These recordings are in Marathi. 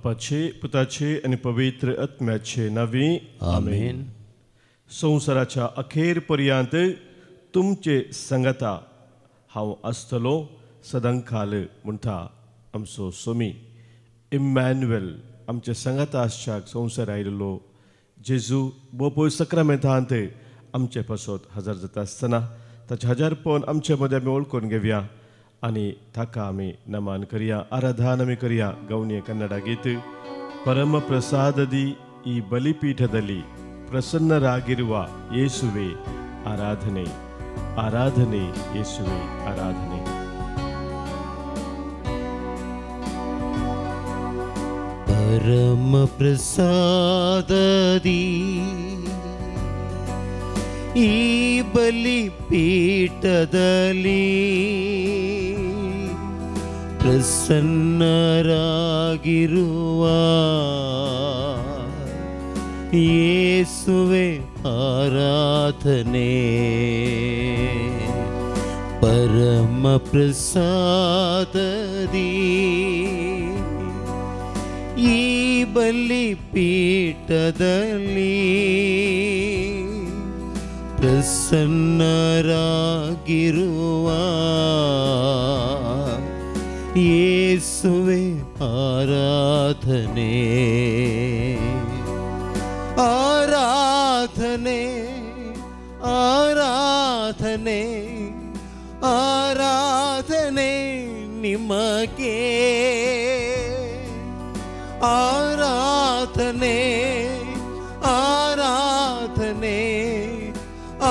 बापाचे, पुताचे आणि पवित्र आत्म्याचे नावे आमेन. संवसाराच्या अखेर पर्यंत तुमचे संगता हांव आसतलो सदांकाल म्हणटा आमचो स्वामी. इम्मॅन्युएल आमचे संगता आसच्याक संवसार आयिल्लो जेजू बोपोय सक्रामेंतांत आमचे पासत हजर जाता आसतना ताचे हजारपण आमचे मदें आमी वळखून घेवया आनी ताका आमी नमन करया, आराधन आमी करया. गवणी कन्नಡ गीत. ಪರಮ ಪ್ರಸಾದದಿ ಈ ಬಲಿಪೀಠದಲ್ಲಿ ಪ್ರಸನ್ನರಾಗಿರುವ ಯೇಸುವೆ ಆರಾಧನೆ, ಆರಾಧನೆ ಯೇಸುವೆ ಆರಾಧನೆ. ಪರಮ ಪ್ರಸಾದದಿ ಈ ಬಲಿಪೀಠದಲ್ಲಿ ಪ್ರಸನ್ನರಾಗಿರುವ ಯೇಸುವೆ ಆರಾಧನೆ. ಪರಮ ಪ್ರಸಾದದಿ ಈ ಬಲಿಪೀಠದಲ್ಲಿ ಪ್ರಸನ್ನರಾಗಿರುವ ಯೇಸುವೆ ಆರಾಧನೆ, ಆರಾಧನೆ, ಆರಾಧನೆ, ಆರಾಧನೆ ನಿಮಗೆ, ಆರಾಧನೆ, ಆರಾಧನೆ,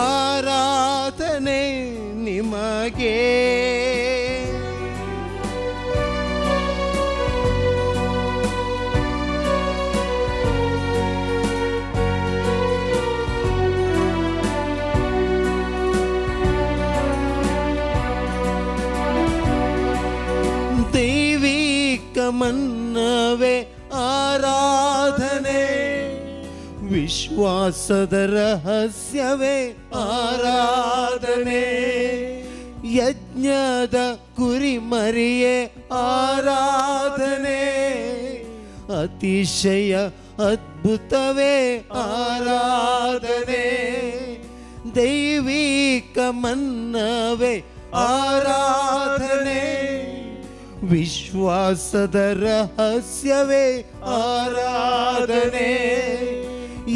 ಆರಾಧನೆ ನಿಮಗೆ. ದೈವಿಕ ಮನ್ನವೇ ಆರಾಧನೆ, ವಿಶ್ವಾಸದ ರಹಸ್ಯವೇ ಆರಾಧನೆ, ಯಜ್ಞದ ಕುರಿಮರಿಯೇ ಆರಾಧನೆ, ಅತಿಶಯ ಅದ್ಭುತವೇ ಆರಾಧನೆ, ದೈವಿಕ ಮನ್ನವೇ ಆರಾಧನೆ, ವಿಶ್ವಾಸದ ರಹಸ್ಯವೇ ಆರಾಧನೆ,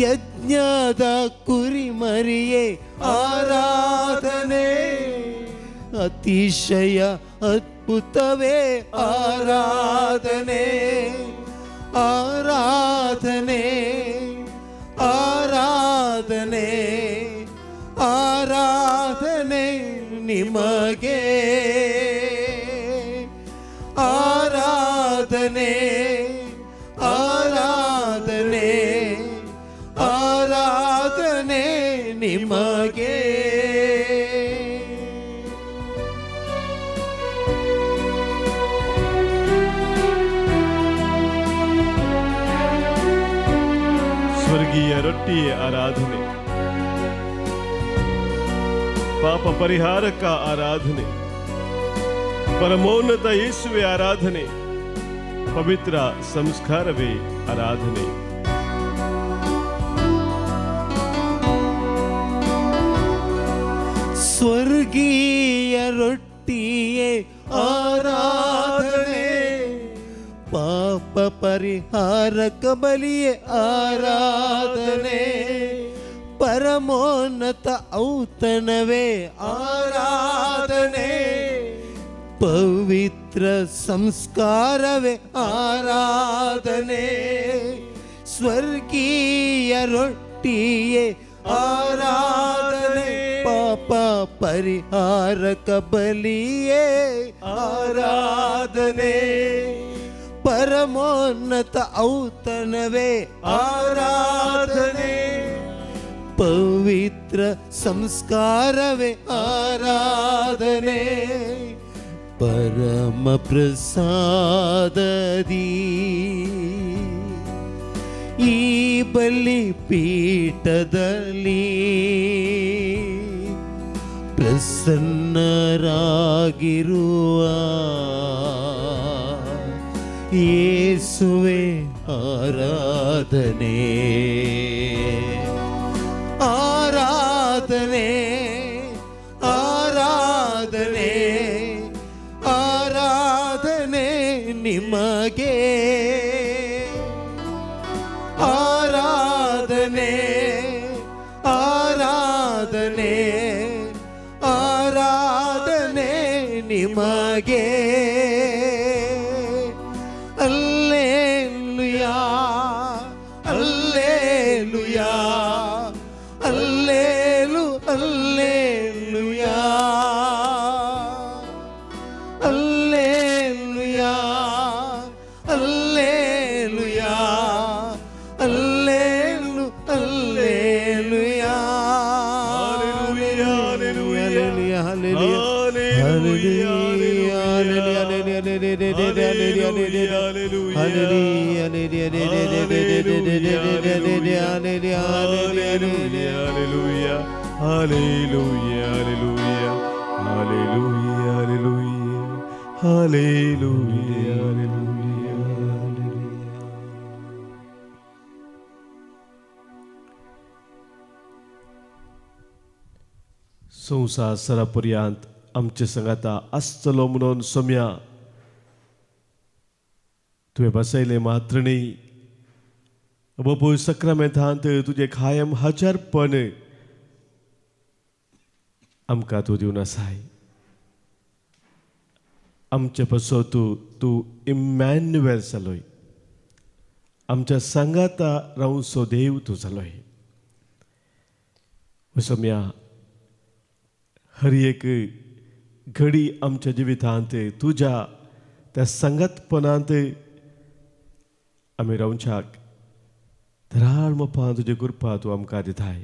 ಯಜ್ಞದ ಕುರಿಮರಿಯೇ ಆರಾಧನೆ, ಅತಿಶಯ ಅದ್ಭುತವೇ ಆರಾಧನೆ, ಆರಾಧನೆ, ಆರಾಧನೆ, ಆರಾಧನೆ ನಿಮಗೆ, ಆರಾಧನೆ, ಆರಾಧನೆ, ಆರಾಧನೆ ನಿಮಗೆ. ಸ್ವರ್ಗೀಯ ರೊಟ್ಟಿಯ ಆರಾಧನೆ, ಪಾಪ ಪರಿಹಾರಕ ಆರಾಧನೆ, ಪರಮೋನ್ನತ ಯೇಸುವೆ ಆರಾಧನೆ, ಪವಿತ್ರ ಸಂಸ್ಕಾರವೇ ಆರಾಧನೆ. ಸ್ವರ್ಗೀಯ ರೊಟ್ಟಿಯೇ ಆರಾಧನೆ, ಪಾಪ ಪರಿಹಾರಕ ಬಲಿಯೇ ಆರಾಧನೆ, ಪರಮೋನ್ನತ ಔತಣವೇ ಆರಾಧನೆ, ಪವಿತ್ರ ಸಂಸ್ಕಾರವೇ ಆರಾಧನೆ, ಸ್ವರ್ಗೀಯ ರೊಟ್ಟಿಯೇ ಆರಾಧನೆ, ಪಾಪ ಪರಿಹಾರಕ ಬಲಿಯೇ ಆರಾಧನೆ, ಪರಮೋನ್ನತ ಔತಣವೇ ಆರಾಧನೆ, ಪವಿತ್ರ ಸಂಸ್ಕಾರವೇ ಆರಾಧನೆ, ಪರಮ ಪ್ರಸಾದದಿ ಈ ಬಲಿಪೀಠದಲ್ಲಿ ಪ್ರಸನ್ನರಾಗಿರುವ ಯೇಸುವೆ ಆರಾಧನೆ ಆರಾಧನೆ ಆರಾಧನೆ ಆರಾಧನೆ ನಿಮಗೆ ಆರಾಧನೆ ಆರಾಧನೆ ಆರಾಧನೆ ನಿಮಗೆ ಅಲ್ಲೇಲುಯಾ ಅಲ್ಲೇಲುಯಾ ಅಲ್ಲೇಲು ಅಲ್ಲೇಲುಯಾ ಅಲ್ಲೇಲುಯಾ ಅಲ್ಲೇಲುಯಾ ಅಲ್ಲೇಲು ಅಲ್ಲೇಲುಯಾ ಹಲ್ಲೆಲೂಯಾ ಹಲ್ಲೆಲೂಯಾ संवसारापर्यंत आमचे संगाता आसतलो म्हणून सोम्या तुवें बसयले मात्र न्ही बापूय सक्रामेंतांत तुजें कायम हजरपण आमकां तूं दिवन आसाय आमचे पासो तूं इमॅन्युएल जालोय आमच्या सांगाता रावूं सो देव तूं जालोय सोम्या हर एक घडी आमच्या जिवितांत तुज्या त्या संगतपणांत आमी रावच्याक धराळ मोपा तुजे कृपा तूं आमकां दिताय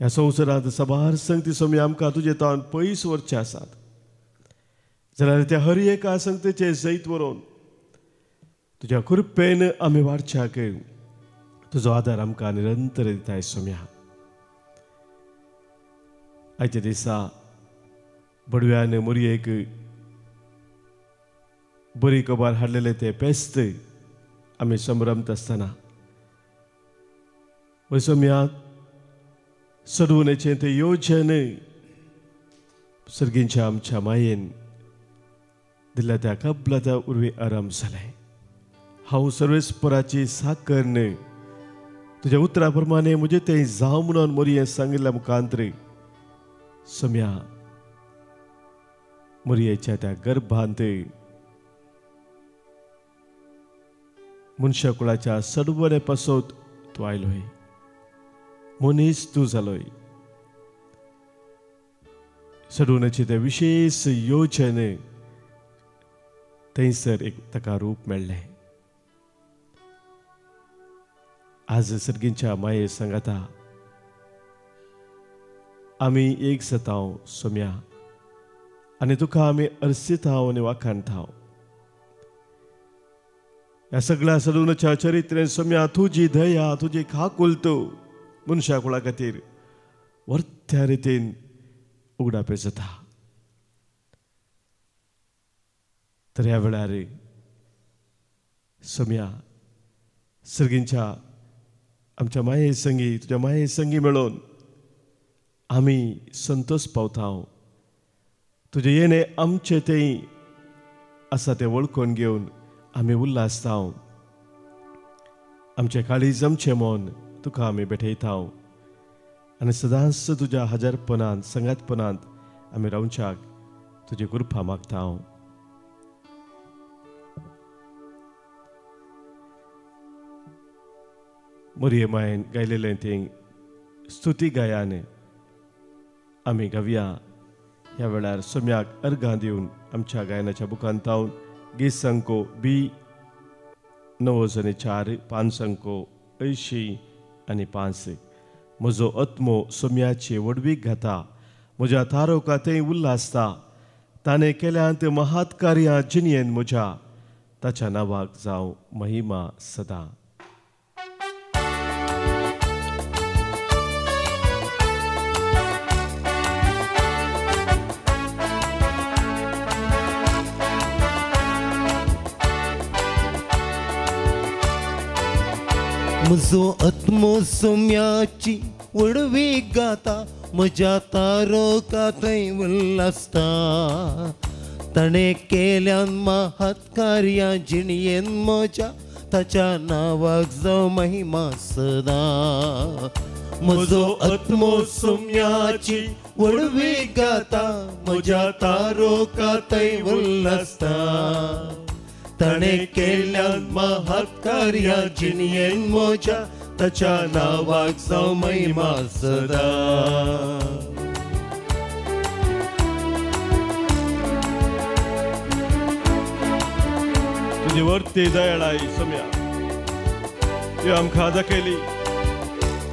ह्या संवसारांत साबार संगती सोमी आमकां तुजे तोंड पयस व्हरचे आसात जाल्यार त्या हर एका संगतीचे जैत व्हरून तुज्या कृपेन आमी वाडच्याक तुजो आदार आमकां निरंतर दिताय सोम्या आयच्या दिसा बडव्यान मोरयेक बरी कबार हाडलेले ते पेस्त आमी संभ्रमत आसतना वसोम्या सडवणेचें तें योजन सर्गींच्या आमच्या मायेन दिल्या त्या कबला त्या उर्वी आराम जालें हांव सर्वेस्पराची साकर्ण तुज्या उतरा प्रमाणे म्हजें तें जावं म्हणून मोरये सांगिल्ल्या मुखांतर सोम्या मोरयेच्या त्या गर्भांत मनशा कुळाच्या सडवणे पासत तूं आयलोय मनीस तूं जालोय सडवण्याचे ते विशेष योजन थंयसर एक ताका रूप मेळ्ळें आज सर्गींच्या माये सांगाता आमी एक जाताव सोम्या आनी तुका आमी अर्सिताव आनी वाखाणताव ह्या सगळ्या सडवणेच्या चरित्रेन सोम्या तुजी दया तुजी खाकुलत मनशा कुळा खातीर वर्त्या रितीन उगडापे जाता तर ह्या वेळार सोम्या सर्गींच्या आमच्या माये संगी तुज्या माये संगी मेळोन आमी संतोष पावताव तुजे येणे आमचे तें आसा तें वळखून घेवन आमी उल्हासताव आमचे काळीज आमचें मन तुका आमी भेटयताव आनी सदांच तुज्या हजरपणांत संगातपणांत आमी रावच्याक तुजी कृपा मागताव मोरये मायेन गायलेलें तें स्तुती गायान आमी गावया ह्या वेळार सोम्याक अर्गां दिवन आमच्या गायनाच्या बुकांतावन गीत संको बी 904 5 संको 80 आनी 5 म्हजो आत्मो सोम्याची वडवीक घाता म्हज्या तारोका तें उल्हासता ताणें केल्यांत महात कार्यां जिणयेन म्हज्या ताच्या नांवाक जावं महिमा सदां म्हजो आत्मो सोम्याची वडवी गाता, म्हज्या तारोकांतय उल्हासता. ताणें केल्यान महत्कार्यां जिणयेन म्हज्या, ताच्या नांवाक जावं महिमा सदां. म्हजो आत्मो सोम्याची वडवी गाता, म्हज्या तारोकांतय उल्हासता. ताणें केल्यान महत्कार्यां जिणयेन म्हज्या, ताच्या नांवाक जावं महिमा सदां. तुझी वर्ती दयाळाय सम्या, ती आमकां दाखयली.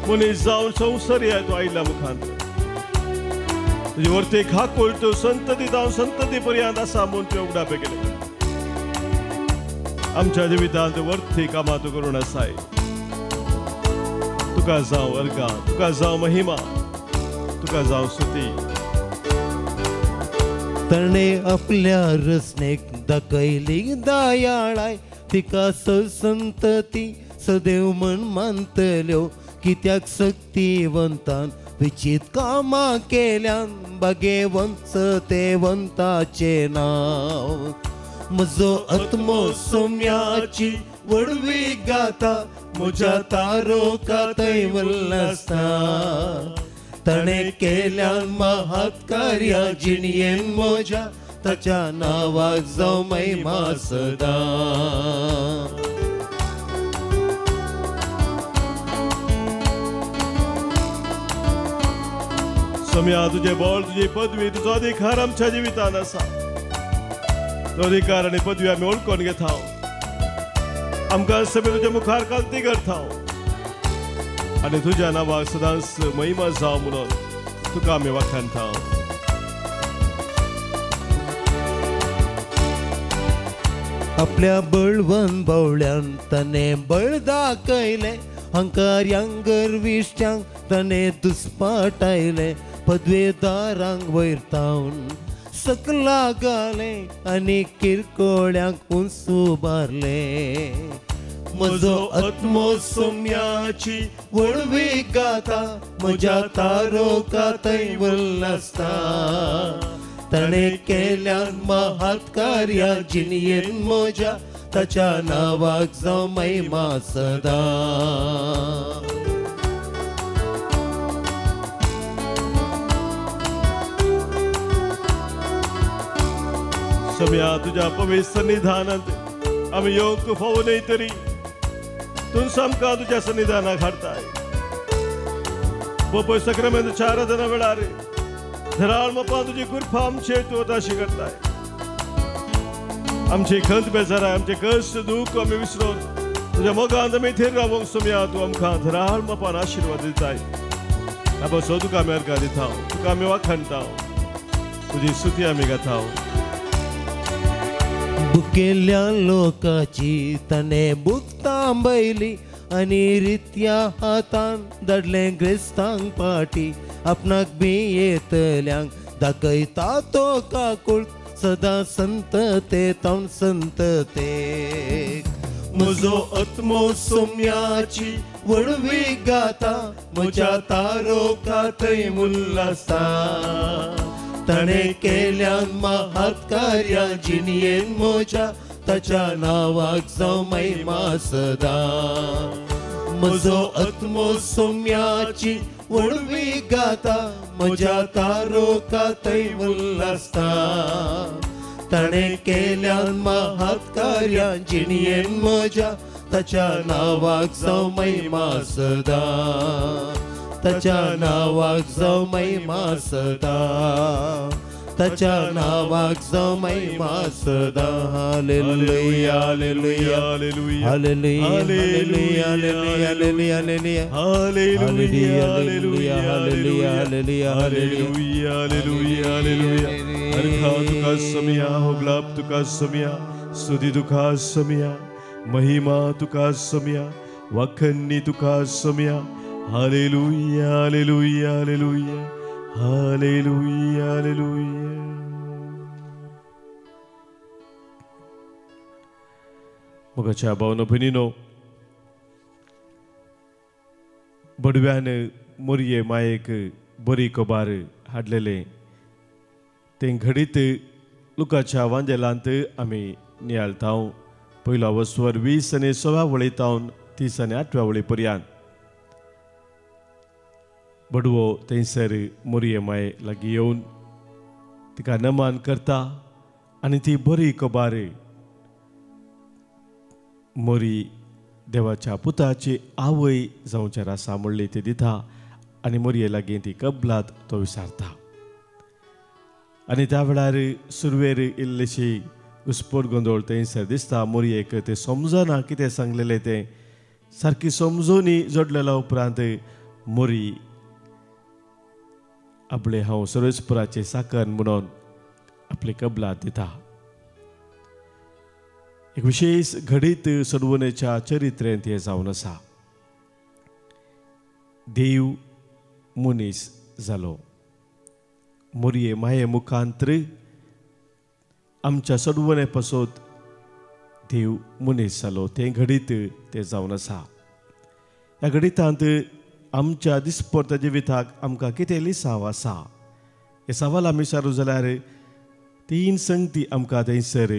मनीस जावन संवसारी तूं आयिल्ल्या मुखांत. तुजी वर्ती खाकूळ तूं संतती जावन संतती पर्यंत आसा म्हूण तुवें उगडापे केले. आमच्या जिवितांत वर्ती कामां तूं करून आसाय. तुका जावं अर्गा, तुका जावं महिमा, तुका जावं स्तुती. ताणें आपल्या रचनेक दाखयली दयाळाय, तिका संतती सदैव म्हण मानतल्यो. कित्याक शक्तिवंतान विचित कामां केल्यान, भाग्यवंत सत्यवंताचे नांव. म्हजो आत्मो सोम्याची वडवी गाता, म्हज्या तारोकांतय उल्हासता. ताणें केल्यान महत्कार्यां जिणयेन म्हज्या, ताच्या नांवाक जावं महिमा सदां. सम्या, तुझे बळ, तुझी पदवी, तुजो अधिकार आमच्या जिवितांत आसा. तो अधिकार आनी पदवी आमी ओळखून घेता. आमकां सगळे तुज्या मुखार कांती करता आनी तुज्या नांवाक सदांच महिमा जावं म्हणून तुका आमी वखणटा. आपल्या बळवंत बावळ्यान ताणें बळ दाखयलें, हंकार्यांक गर्विश्ट्यांक ताणें दुस्पाटायलें. पदवेदारांक वयर तावन सकला घालें, आनी किरकोळ्यांक उंच उबारलें. म्हजो आत्मो सोम्याची वडवी गाता, म्हज्या तारोकांतय उल्हासता. ताणें केल्यान महत्कार्यां जिणयेन म्हज्या, ताच्या नांवाक जावं महिमा सदां. सम्या, तुझ्या पवित्र सन्निधानांत आमी योग्य फावूनय तरी तूं आमकां तुज्या सन्निधानाक हाडताय. पपय सक्रामेंताच्या आराधना वेळार धराळ मोपा तुजी कृपा आमचे तूं अशी करताय. आमची खंत बेजाराय, आमचे कश्ट दूख आमी विसरून तुज्या मोगांत आमी थेर रावूंक सम्या तूं आमकां धराळ मोपान आशिर्वाद दिताय. बसो तुका आमी अर्घा दिता, तुका आमी वखणटा, तुजी स्तुती आमी गाता. भुकेल्या लोकाची ताणें भूक थांबयली, आनी रित्या हातान धाडलें ग्रेस्तांक पाटी. आपणाक भियेतल्यांक दाखयता तो काकूळ, सदां संततेतावन संततेक. म्हजो आत्मो सोम्याची वडवी गाता, म्हज्या तारोकांतय उल्हासता. ताणें केल्यान महत्कार्यां जिणयेन म्हज्या, ताच्या नांवाक जावं महिमा सदां. म्हजो आत्मो सोम्याची वडवी गाता, म्हज्या तारोकांतय उल्हासता. ताणें केल्यान महत्कार्यां जिणयेन म्हज्या, ताच्या नांवाक जावं महिमा सदां. ताच्या नांवाक जावं महिमा सदां. ताच्या नांवाक जावं महिमा सदां. हालेलुया, hallelujah, hallelujah, hallelujah, hallelujah, hallelujah, hallelujah, hallelujah, hallelujah, hallelujah, hallelujah, hallelujah, hallelujah, हालेलुया. अर्घा तुका सम्या, होगलाप तुका सम्या, स्तुती तुका सम्या, महिमा तुका सम्या, वखणी तुका सम्या. हालेलुया, हालेलुया, हालेलुया, हालेलुया, हालेलुया. मोगाच्या भावनो भयणीनो, बडव्यान मोरये मायेक बरी कोबार हाडलेले ते घडीत लुकाच्या वांजेलांत आमी नियाळता पयलो वस्वर 20 आनी 16 वळीतावन 30 आनी 8 वळी पर्यंत बडवो थंयसर मोरये माये लागीं येवन तिका नमन करता आनी ती बरी कोबार मोरी देवाच्या पुताची आवय जावचेर आसा म्हणली ती दिता आनी मोरये लागीं ती कबलात तो विचारता आनी त्या वेळार सुरवेर इल्लीशी घुस्पोट गोंदळ थंयसर दिसता मोरयेक ते समजना कितें सांगलेलें तें सारकी समजूनी जोडलेल्या उपरांत मोरी आपले हांव सर्वेस्पराचे साकन म्हणून आपली कबलात दिता एक विशेष घडीत सडवणेच्या चरित्रेंत हे जावन आसा देव मनीस जालो मोरये माये मुखांत्र आमच्या सडवणे पासत देव मनीस जालो ते घडीत ते जावन आसा ह्या घडितांत आमच्या दिसपरत्या जिविताक आमकां कितें लिसांव आसा हे सवाल आमी विचारूं जाल्यार 3 संगती आमकां थंयसर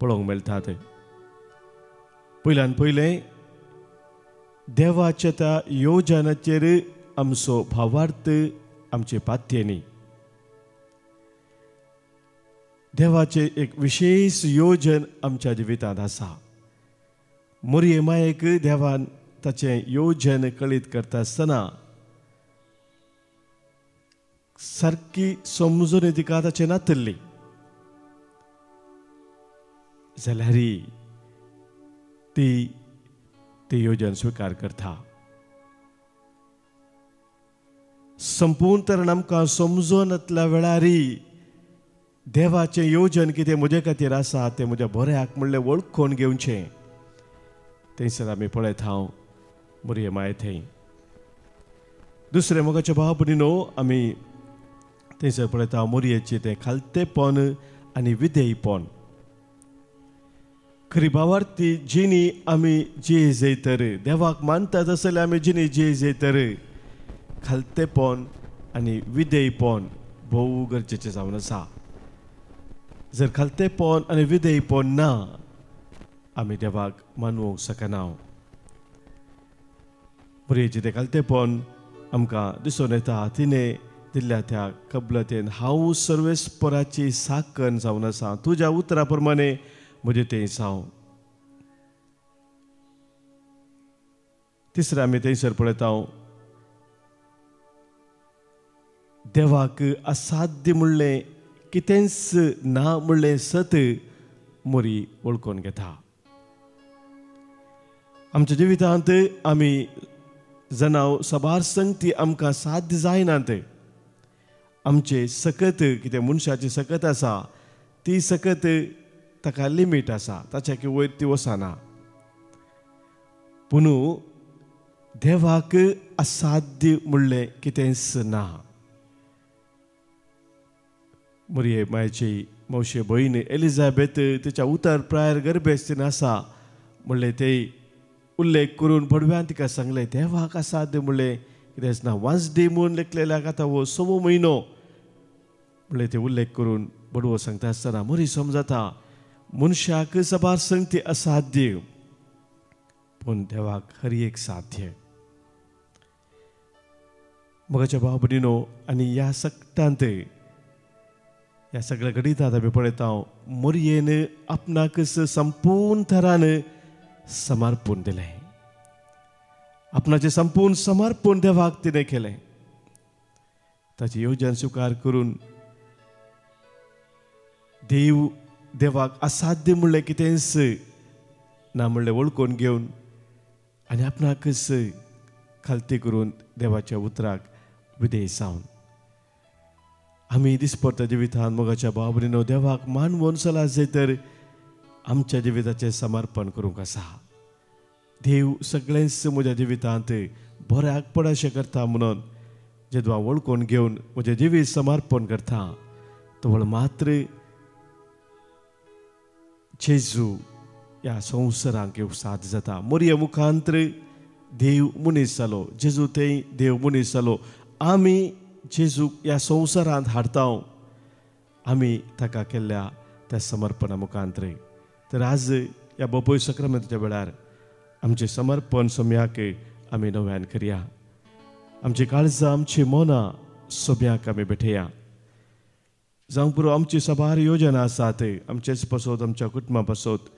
पळोवंक मेळटात पयल्यान पयलें देवाच्या त्या योजनाचेर आमचो भावार्थ आमचे पात्येनी देवाचे एक विशेष योजन आमच्या जिवितांत आसा मोरये मायेक देवान ताचें योजन कळीत करता आसतना सारकी समजून तिका ताचें नातल्ली जाल्यार ती ते योजन स्वीकार करता संपूर्ण तरेन आमकां समजून येतल्या वेळार देवाचें योजन कितें म्हजे खातीर आसा तें म्हज्या बऱ्याक म्हणलें वळखून घेवचें थंयसर आमी पळयत हांव मोरये माये थंय दुसरें मोगाच्या भाव भयणीनो आमी थंयसर पळयता मोरयेचें तें खालतेपण आनी विधेयपण खरी भावार्थी जिणी आमी जिये तर देवाक मानतात आसल्यार आमी जिणी जिये तर खालतेपण आनी विधेयपण भोव गरजेचें जावन आसा जर खालतेपण आनी विधेयपण ना आमी देवाक मानूंक शकना मोरयेचें तें खालतेपण आमकां दिसून येता तिणें दिल्ल्या त्या कबलातेन हांव सर्वेस्पराची साकन जावन आसा तुज्या उतरा प्रमाणे म्हजें तें जावं तिसरें आमी थंयसर पळयता देवाक असाध्य म्हणलें कितेंच ना म्हणलें सत मोरी वळखून घेता आमच्या जिवितांत आमी जनाव सबार संगती आमकां साध्य जायनात आमचे सकत कितें मनशाची सकत आसा ती सकत ताका लिमीट आसा ताच्या वयर ती वचना पूण देवाक असाध्य म्हणलें कितेंच ना मोरये मायेची मौशे भयण एलिझाबेथ तिच्या उतर प्रायर गर्भेस्तीन आसा म्हणलें ते उल्लेख करून बडव्यान तिका सांगलें देवाक असाध्य म्हणलें कितेंच ना वाजडी म्हूण लेखलेल्याक आतां हो 6 म्हयनो म्हणलें ते उल्लेख करून बडवो सांगता आसतना मोरी समजता मनशाक सबार संगती असाध्य पूण देवाक हर एक साध्य मोगाच्या भाव भयणीनो आनी ह्या सक्तांत ह्या सगळ्या घडितांत आमी पळयता मोरयेन आपणाक संपूर्ण तरान समर्पण दिलें आपणाचें संपूर्ण समर्पण देवाक तिणें केलें ताची योजन स्वीकार करून देवाक असाध्य म्हणलें कितेंच ना म्हणलें वळखून घेवन आनी आपणाकच खालती करून देवाच्या उतराक विधेय जावन आमी दिसपरत्या जिवितांत मोगाच्या भाव भयणीनो देवाक मानवून चला तर आमच्या जिविताचें समर्पण करूंक आसा देव सगळेंच म्हज्या जिवितांत बऱ्याक पडशें करता म्हणून जेदवा वळखून घेवन म्हजें जिवीत समर्पण करता तो मात्र जेजू ह्या संवसारांक साथ जाता मोरये मुखांत्र देव मनीस जालो, जेजू थंय देव मनीस जालो. आमी जेजूक ह्या संवसारांत हाडटा, आमी ताका केल्ल्या त्या समर्पणा मुखांत रे. तर आज ह्या बोपय सक्रामेंताच्या वेळार आमचें समर्पण सोम्याक आमी नव्यान करया. आमची काळजां, आमची मनां सोम्याक आमी भेटया. जावं पुरो आमची सबार योजना आसात, आमचेच पासत, आमच्या कुटुंबा पासत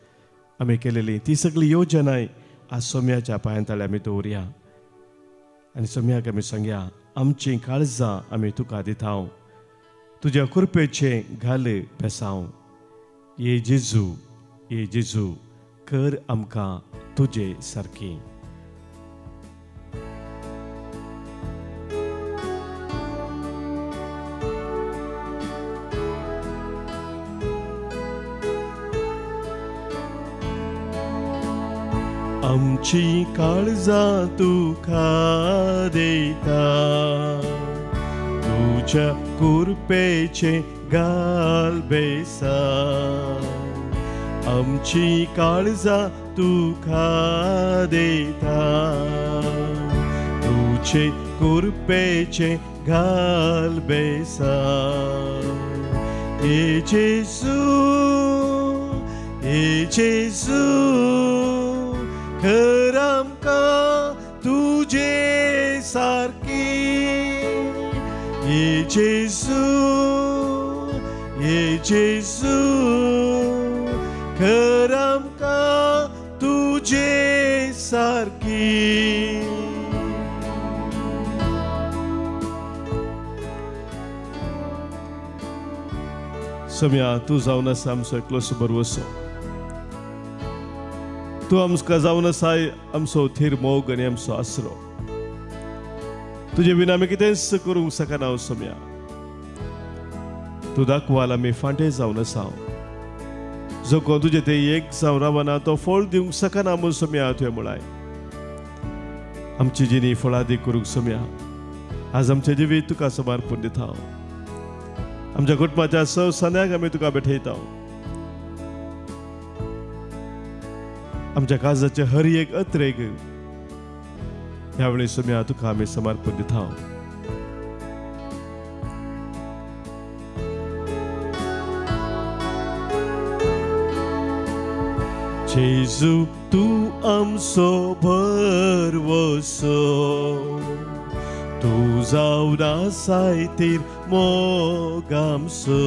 आमी केलेली ती सगळी योजनाय आज सोम्याच्या पांयांतळे आमी दवरया. आनी सोम्याक आमी सांगया, आमची काळजां आमी तुका दिता, तुज्या कृपेचें घाल बेसांव. ये जेजू कर आमकां तुजे सारकी. आमची काळजां तुका देता, तुज्या कृपेचें घाल बेसांव. आमची काळजां तुका देता, तुजे कृपेचें घाल बेसांव. ये जेजू कर आमकां तुजे सारकी. ये जेजू कर आमकां तुजे सारकी. सोम्या तूं जावन आसा आमचो एकलोसो बरवसो. तूं आमकां जावन आसा आमचो थीर मोग आनी आमचो आसरो. तुजे बिना आमी कितेंच करूंक शकना. सोम्या तूं दाखवाल आमी फांटे जावन आसा. जो कोण तुजे ते एक जावन रावना तो फळ दिवंक शकना म्हूण सोम्या तुवें म्हळाय. आमची जिणी फळादी करूंक सोम्या आज आमचें जिवीत तुका समर्पण दिता. आमच्या कुटुंबाच्या सणाक आमी तुका भेटयता. आमच्या काळजाचे हर एक अत्रेक ह्या वेळी सोम्या तुका आमी समर्पण दिता. जेजू तूं आमचो भरवसो, तूं जावन आसाय तीर मोग आमचो.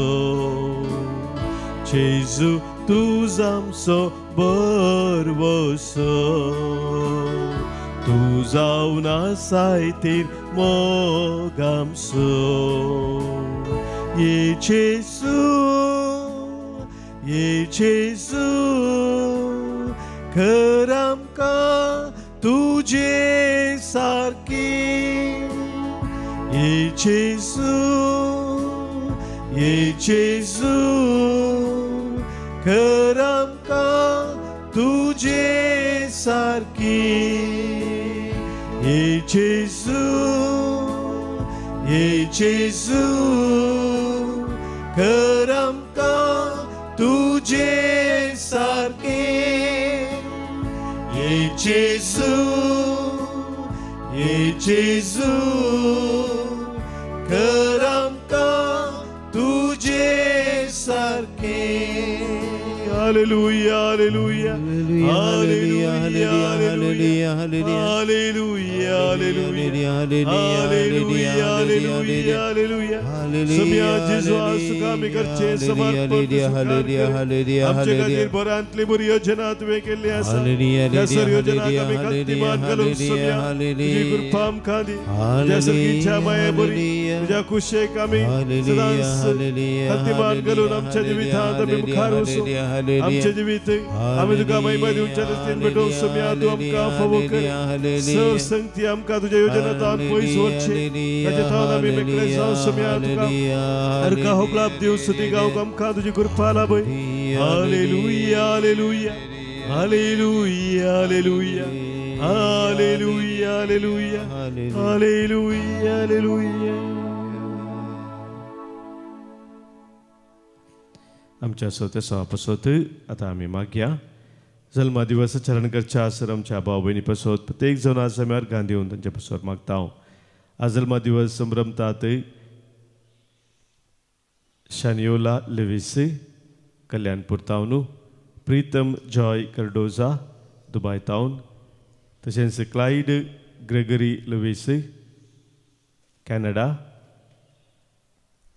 जेजू तूं आमचो भरवसो, तूं जावन आसाय तीर मोग आमचो. ये जेजू कर आमकां तुजे सारकी. ये जेजू कर आमकां तुजे सारकी. ये जेजू कर आमकां तुजे सारकी. ये जेजू कर आमकां तुजे सारकी. Hallelujah hallelujah hallelujah hallelujah hallelujah hallelujah hallelujah hallelujah. सोम्या जेजू आज तुका आमी करचें समर्पण. आमचे खातीर बऱ्यांतली बरी योजना तुवें केल्ली आसा. ह्या सर योजनाक आमी खातीमान घालूंक सोम्या तुजी कृपा आमकां दी. ज्या सगळीच्या माये बरी तुज्या कुशेक आमी सदांच खातीमान घालून आमच्या जिवितांत आमी मुखार वचूं. आमचे जिवीत आमी तुका महिमा दिवच्या दृश्टीन भेटोवंक सोम्या तूं आमकां फावो कर. सर संगती आमकां तुज्या योजनांतल्यान पयस व्हरचें ताचे थावन आमी मेकळे जावं सोम्या तुका हरका हो लाभ दिवं. स्तुती गावंक आमकां तुजी कृपा लाभय. हालेलुया hallelujah hallelujah hallelujah hallelujah hallelujah hallelujah हालेलुया. आमच्या सत्य सभापसत आतां आमी मागया. जल्मा दिवस चरण करच्या आसर आमच्या भाव बहिणी पासत प्रत्येक जण आज आमी अर्घां दिवन तांच्या पासत मागता आज जल्मा दिवस संभ्रमतात शानियोला लेविस कल्याणपूर तावन प्रीतम जॉय कर्डोजा दुबय तावन तशेंच Clyde Gregory Lewis Canada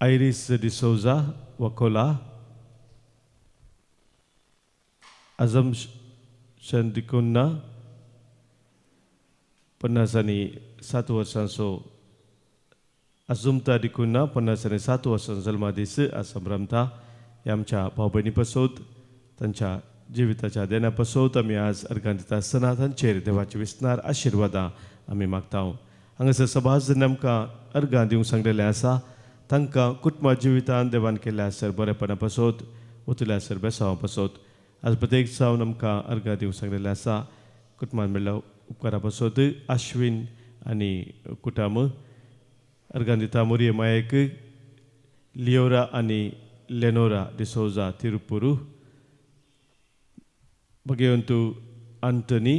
Iris D'Souza Vakola आजम शंदिकुन्ना 57 वर्सांचो अजुमता दिकुन्ना 57 वर्सांचो जल्मा दीस आज संभ्रमता हे आमच्या भाव भयणी पासत तांच्या जिविताच्या देण्या पासत आमी आज अर्घां दिता आसतना तांचेर देवाची विस्तार आशिर्वादां आमी मागता हांगासर सभाज आमकां अर्घां दिवंक सांगलेलें आसा तांकां कुटुंबा जिवितान देवान केल्ल्या आसर बरेपणा पासत उतल्या आसर बेसांवा पासत आज प्रत्येक जावन आमकां अर्घां दिवंक सांगलेलें आसा कुटुंबान म्हणल्यार उपकारा पासत आश्विन आनी कुटाम अर्घां दिता मोरये मायेक लियोरा आनी लेनोरा डिसोजा तिरुपुरू भगवंतू आंटनी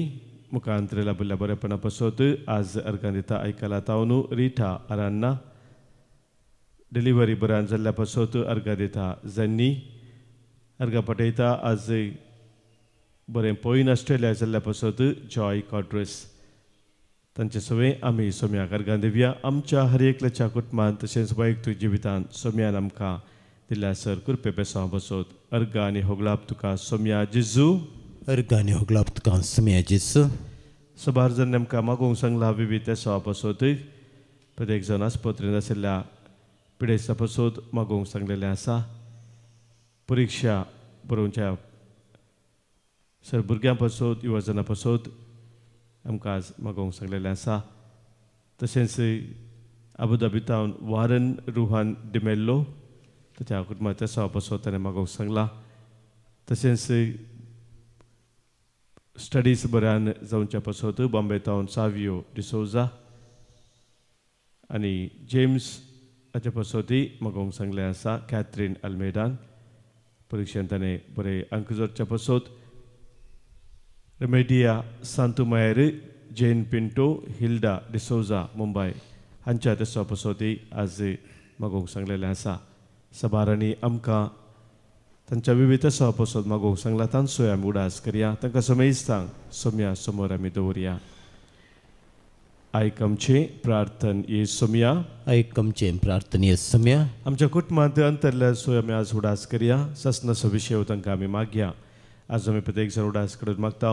मुखांतरे लाभिल्ल्या बरेपणा पासत आज अर्घां दिता आयकला तावनू रिठा आरान्ना डिलिव्हरी बऱ्यान जाल्ल्या पासत अर्घां दिता जन्नी अर्घां पठयता आज बरें पयन ऑस्ट्रेलिया जाल्ल्या पासत जॉय कॉड्रेस तांचे सवे आमी सोम्याक अर्घां दिवया आमच्या हर एकल्याच्या कुटुंबांत तशेंच वैयक्तीक जिवितांत सोम्यान आमकां दिल्ल्या सर कृपे बेसांव बसत अर्घां आनी होगलाप तुका सोम्या जेजू अर्घां आनी होगलाप तुका सोम्या जेजू सबार जण आमकां मागोवंक सांगला विविध तेसावा पासत प्रत्येक जण आस्पत्रेंत आशिल्ल्या पिडेस्ता पासत मागोवंक सांगलेलें आसा परिक्षा बरोवच्या सर भुरग्यां पासत युवजनां पासत आमकां आज मागोवंक सांगलेलें आसा तशेंच आबुधाबीतावन वारन रुहान डिमेल्लो ताच्या कुटुंबाच्या सवा पासत ताणें मागोवंक सांगला तशेंच स्टडीज बऱ्यान जावच्या पासत बॉम्बे तावन सावियो डिसोजा आनी जेम्स हाचे पासतूय मागोवंक सांगलें आसा कॅथरीन अल्मेडान परिक्षेंत ताणें बरे अंक जोडच्या पासत रेमेडिया सांतुमायर जेन पिंटो हिल्डा डिसोजा मुंबय हांच्या तेसवा पासतूय आज मागोवंक सांगलेलें आसा सबारांनी आमकां तांच्या विविध तेसवा पासत मागोवंक सांगला तांचोय आमी उडास करया तांकां समेस्तांक सोम्या समोर आमी दवरया आयक आमचें प्रार्थन ये सोम्या आयक आमचें प्रार्थन ये सोम्या आमच्या कुटुंबांत अंतरल्या सोय आमी आज उडास करया सस्नसो विशय तांकां आमी मागया आज आमी प्रत्येक जण उडास करून मागता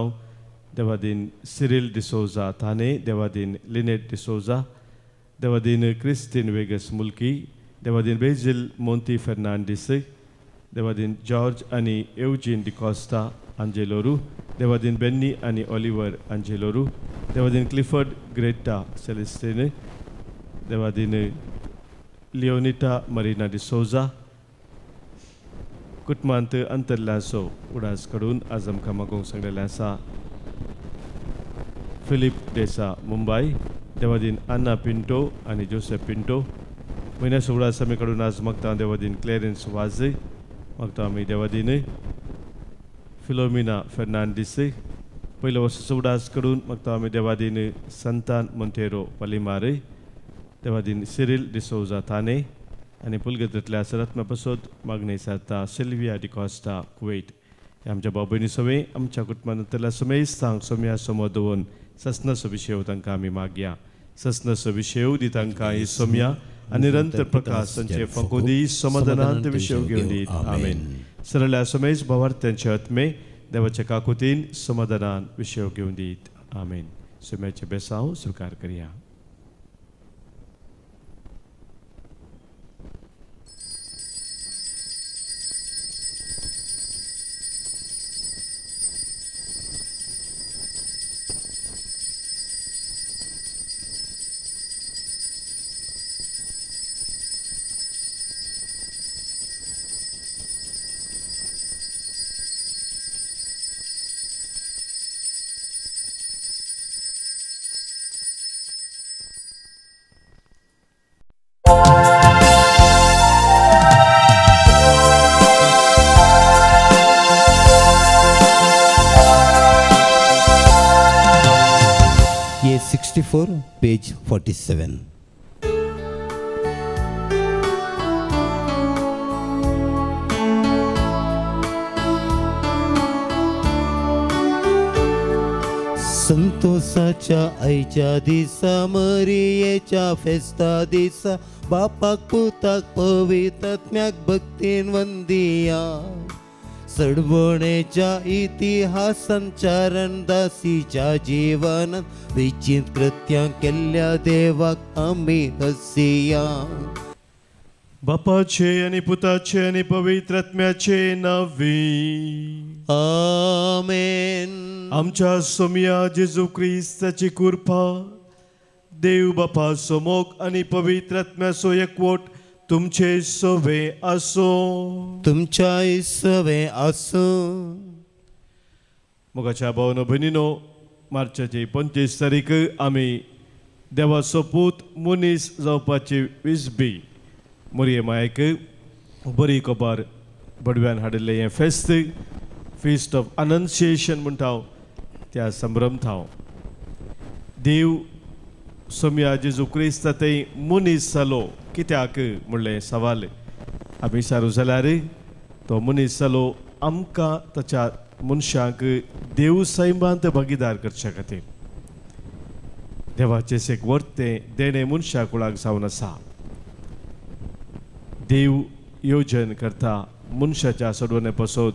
देवादीन सिरिल डिसोजा थाने देवादीन लिनेट डिसोजा देवादीन क्रिस्तीन वेगस मुल्की देवादीन बेजिल मोंती फेर्नांडीस देवादीन जॉर्ज आनी एवजीन डिकॉस्टा आंजेलोरू देवादीन बेन्नी आनी ऑलिवर आंजेलोरू देवादीन क्लिफर्ड ग्रेटा सेलेस्टीन देवादीन लिओनिटा मरिना डिसोजा कुटुंबांत अंतरल्याचो उडास कडून आज आमकां मागोवंक सांगलेलें आसा फिलीप डेसा मुंबय देवादीन आन्ना पिंटो आनी जोसेफ पिंटो म्हयन्याचो उडास आमी कडून आज मागता देवादीन क्लेरन्स वाज मागता आमी देवादीन फिलोमिना फेर्नांडीस पयल्या वर्साचो उडास कडून मागता आमी देवादीन संतान मोंटेरो पलिमार देवादीन सिरिल डिसोजा थाने आनी पुलगेतल्या सरात्म्या पासत मागणी सारता सिल्विया डिकॉस्टा कुवेट हे आमच्या भाव भयणी सवे आमच्या कुटुंबांतल्या समेस्तांक सोम्या समोर दवरून सस्नसो विशय तांकां आमी मागया सस्नसो विशय दी तांकां ही सोम्या आनी निरंतर प्रकाश तांचे फंकोदी समाधानांत विशय घेवन दीत आमेन सरल्या समेज भावार्थ्यांचे आत्मे देवाच्या काकुतीन समाधानान विशय घेवन दीत आमेन सोम्याचे बेसांव स्वीकार करया 64, page 47. संतोषाच्या आईच्या दिसा मरियेच्या फेस्ता दिसा बापाक पुताक पवित्रात्म्याक भक्तीन वंदिया सडवणेच्या इतिहासान चारण दासीच्या जीवनात विचित कृत्यां केल्ल्या देवाक आमी हसिया. बापाचे आणि पुताचे आणि पवित्र आत्म्याचे नावी. आमेन. आमच्या सोमिया जेजू ख्रिस्ताची कृपा देव बापा सोमोग आणि पवित्र आत्म्याचो एकवट तुमचे सोबे असो. तुमच्या सवे असो. मोगाच्या भावनो भयणीनो, मार्चाची 25 तारीख आमी देवाचो पूत मनीस जावपाची विसबी मोरये मायक बरी खबर बडव्यान हाडिल्लें हें फेस्त फिस्ट ऑफ अनन्सिएशन म्हणटा त्या संभ्रमत हांव. देव सोम्या जेजू क्रिस्त थंय मनीस जालो कित्याक म्हणलें सवाल आमी विचारूं जाल्यार तो मनीस जालो आमकां ताच्या मनशांक देव सैमांत भागीदार करचे खातीर. देवाचें एक वर्त तें देणे मनशा कुळाक जावन आसा. देव योजन करता मनशाच्या सोडवणे पासत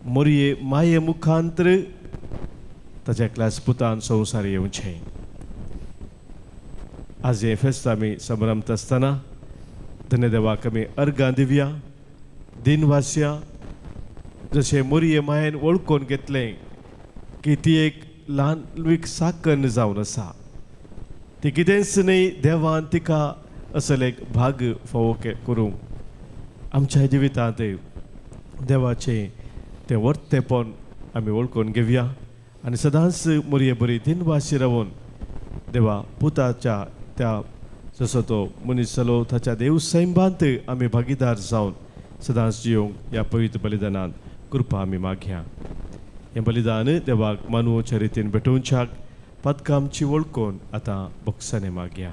मोरये माये मुखांतर ताच्या क्लास पुतान संवसार येवचें. आज हे फेस्त आमी संभ्रमत आसतना धन्यदेवाक आमी अर्गां दिवया. दिनवासिया जशें मोरये मायेन वळखून घेतलें की ती एक ल्हान ल्वीक साकन जावन आसा. ती कितेंच न्ही, देवान तिका असले एक भाग फावो करूंक आमच्या जिवितांत देवाचें तें वर्तेपण आमी वळखून घेवया आनी सदांच मोरये बरी दिनवासी रावून देवा पुताच्या त्या जसो तो मनीस जालो ताच्या देव सैमांत आमी भागीदार जावन सदांच जियोंक ह्या पवित्र बलिदानांत कृपा आमी मागया. हें बलिदान देवाक मानवच्या रितीन भेटोवच्याक पदकां आमची वळखून आतां बोक्सांनी मागया.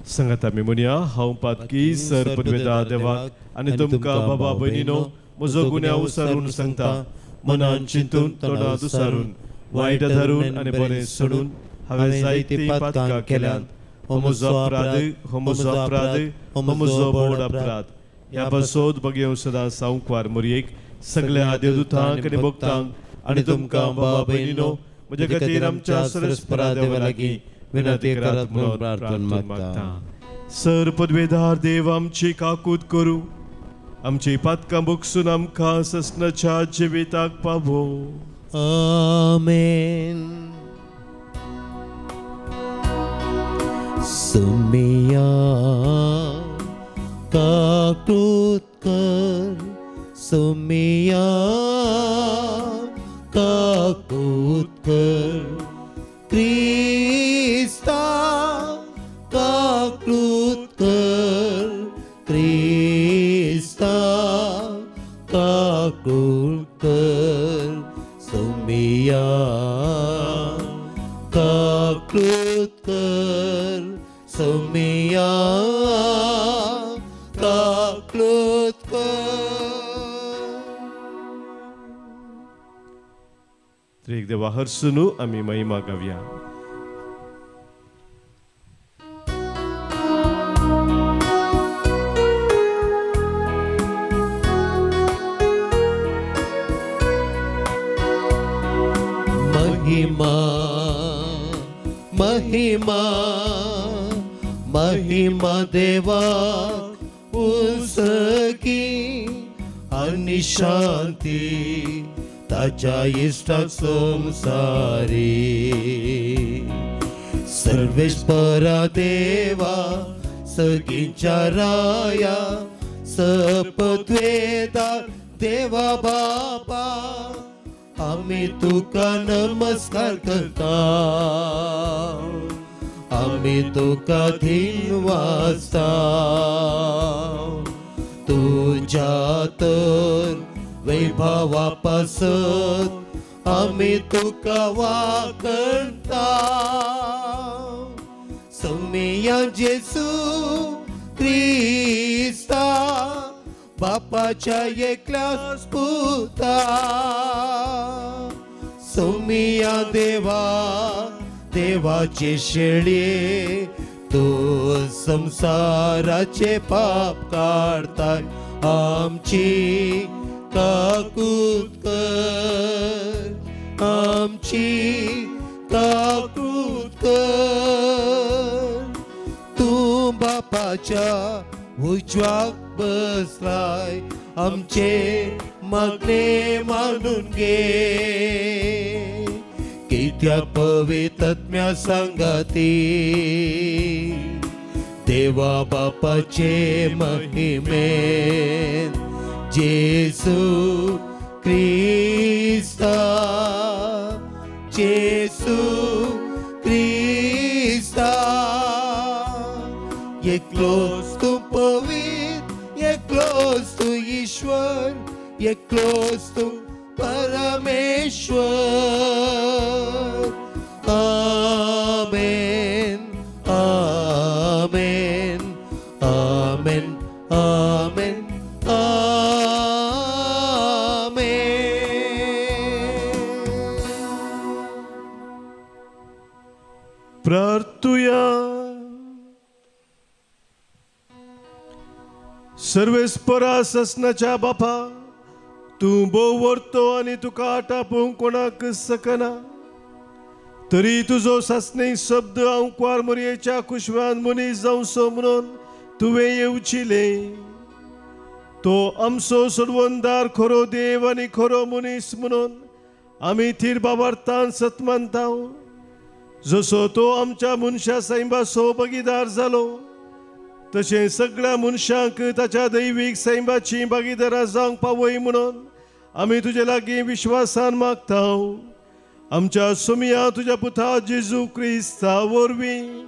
संगत आमी म्हणया, हांव पातकी सर पदवेदार देवाक आनी तुमकां बाबा भयणीनो म्हजो गुन्यांव उसारून सांगता. मनान चिंतून तोंडांत उसारून वायट धरून आनी बरें सोडून हांवें जायतीं पातकां केल्यात. हो म्हजो अपराध, हो म्हजो अपराध, हो म्हजो बोड अपराध. ह्या पासत बगयो सदां सांवकार मोरयेक सगळ्या देवदूतांक आनी भक्तांक आनी तुमकां बाबा भयणीनो म्हजे खातीर आमच्या सरस्परा देवा लागीं विनंती करात म्हणून प्रार्थना मागता. सर पदवेदार देव आमची काकूत करूं, आमची पातकां बगसून आमकां ससनाच्या जिविताक पावो. आमेन. सोमिया काकूत कर, सोमिया काकूत कर, क्रिस्ता काकूत कर, क्रिस्ता काकूत कर, सोमिया काकूत कर, सोमिया काकूत कर. त्रिक देवा हरसुनू आमी महिमा गावया. महिमा महिमा महिमा देवा उसकी आणि शांती ताच्या इष्टाक संसारी. सर्वेश्वरा देवा सगळींच्या राया सपत्वेदार देवा बाबा आम्ही तुका नमस्कार करता. आम्ही तुका दिन वाजता. तुझ्या तर वैभवा पासत आम्ही तुका वाकणता सौम्या जेसू ख्रिस्ता बापाच्या एकल्याच पुता सौम्या देवा देवाचे शेळे तो संसाराचे पाप काढताय आमची काकूत कर आमची काकूत कर तू बापाच्या उजवाक बसलाय आमचे मागणे मानून घे कित्या पवित्रात्म्या संगती देवा बापाचे महिमेन जेसू ख्रिस्ता जेसू ख्रिस्ता एकलोच तू पवित्र एकलोच तू ईश्वर एकलोच तू परमेश्वर आमेन आमेन आमेन आमेन प्रार्थूया. सर्वेस्परा ससनाच्या बापा तू बोव व्हरतो आनी तुका टापूंक कोणाक सकना तरी तुजो सासणीक शब्द हांव कुंवार मरयेच्या कुशव्यान मनीस जावचो म्हणून तुवें येवचिले. तो आमचो सोडवणदार खरो देव आनी खरो मनीस म्हणून आमी थीर बाबार्थान सतमानता. जसो तो आमच्या मनशा सैमाचो भागीदार जालो तशें सगळ्या मनशांक ताच्या दैवीक सैमाची भागीदारां जावंक पावय म्हणून आमी तुजे लागीं विश्वासान मागता. आमच्या सोमिया तुज्या पुता जेजू क्रिस्ता वरवीं